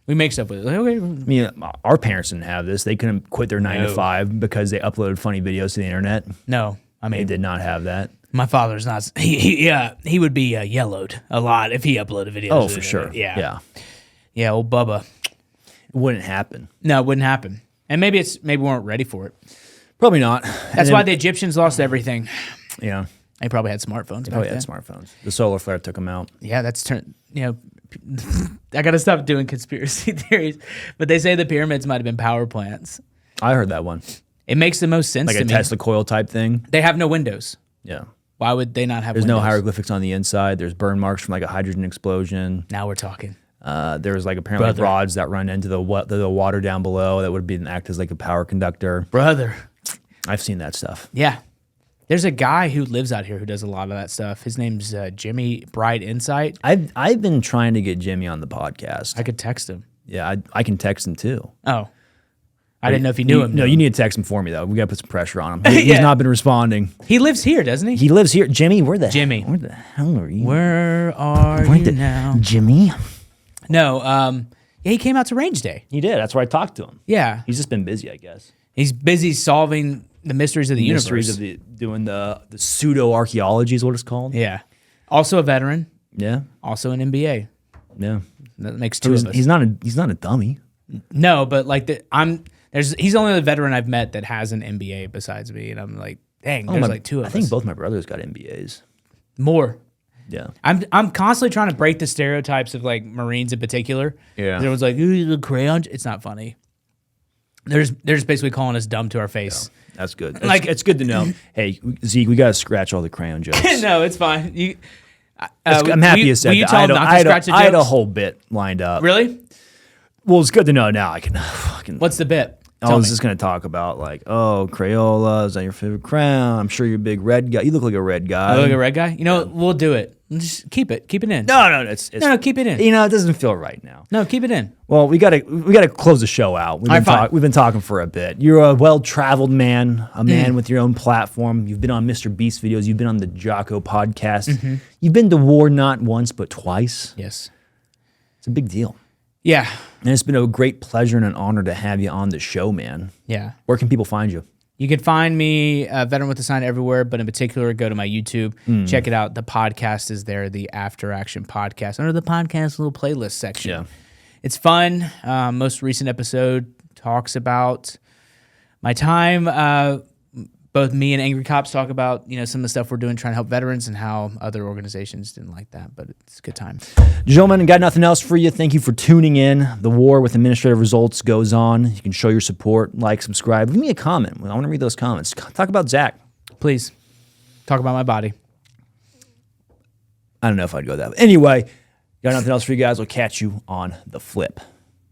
We make stuff with it. Like, okay.
I mean, our parents didn't have this. They couldn't quit their 9 to 5 because they uploaded funny videos to the internet.
No, I mean,
They did not have that.
my father's not. He would be yellowed a lot if he uploaded videos.
Oh,
to
for
the
sure.
internet. Yeah, old Bubba.
It wouldn't happen.
No, it wouldn't happen. And maybe we weren't ready for it.
Probably not.
That's why the Egyptians lost everything.
Yeah.
They probably had smartphones.
They probably had smartphones. The solar flare took them out.
Yeah, that's I got to stop doing conspiracy theories, but they say the pyramids might have been power plants.
I heard that one.
It makes the most sense
Like
to
a
me.
Tesla coil type thing.
They have no windows.
Yeah.
Why would they not have
There's
windows?
no hieroglyphics on the inside. There's burn marks from like a hydrogen explosion.
Now we're talking.
There's like apparently
Brother.
rods that run into the water down below that would be act as like a power conductor.
Brother.
I've seen that stuff.
Yeah. There's a guy who lives out here who does a lot of that stuff. His name's Jimmy Bright Insight.
I've been trying to get Jimmy on the podcast.
I could text him.
Yeah, I can text him too.
Oh. I didn't know if you knew him.
No, you need to text him for me though. We got to put some pressure on him. He's
Yeah.
not been responding.
He lives here, doesn't he?
He lives here. Jimmy, where the
Jimmy.
Where the hell are you?
Where are you now?
Jimmy?
No, yeah, he came out to Range Day.
He did. That's where I talked to him.
Yeah.
He's just been busy, I guess.
He's busy solving the mysteries of the universe.
Mysteries of doing the pseudo archaeology is what it's called.
Yeah. Also a veteran.
Yeah.
Also an MBA.
Yeah.
That makes two of us.
He's not a dummy.
No, but like he's only the veteran I've met that has an MBA besides me, and I'm like, dang, there's like two of us.
I think both my brothers got MBAs.
More.
Yeah.
I'm constantly trying to break the stereotypes of like Marines in particular.
Yeah.
Everyone's like, ooh, the crayons. It's not funny. They're just basically calling us dumb to our face.
Yeah, that's good.
Like-
It's good to know. Hey, Zeke, we got to scratch all the crayon jokes.
No, it's fine.
I'm happy you said
will you
that.
tell them not to scratch the
I had a
jokes?
whole bit lined up.
Really?
Well, it's good to know now. I can fucking.
What's the bit?
I
Tell
was
me.
just going to talk about like, oh, Crayola, is that your favorite crayon? I'm sure you're a big red guy. You look like a red guy.
I look like a red guy. You know, we'll do it. Just keep it in.
No, it's
No, keep it in.
You know, it doesn't feel right now.
No, keep it in.
Well, we gotta close the show out. We've been talking for a bit. You're a well-traveled man, a man with your own platform. You've been on MrBeast videos. You've been on the Jocko podcast. You've been to war not once but twice.
Yes.
It's a big deal,
Yeah.
and it's been a great pleasure and an honor to have you on the show, man.
Yeah.
Where can people find you?
You can find me, Veteran with a Sign, everywhere, but in particular, go to my YouTube. Check it out. The podcast is there, the After Action Podcast, under the podcast little playlist section.
Yeah.
It's fun. Most recent episode talks about my time. Both me and Angry Cops talk about some of the stuff we're doing trying to help veterans and how other organizations didn't like that, but it's a good time.
Gentlemen, got nothing else for you. Thank you for tuning in. The war with administrative results goes on. You can show your support, like, subscribe. Leave me a comment. I want to read those comments. Talk about Zach.
Please talk about my body.
I don't know if I'd go that way. Anyway, got nothing else for you guys. We'll catch you on the flip.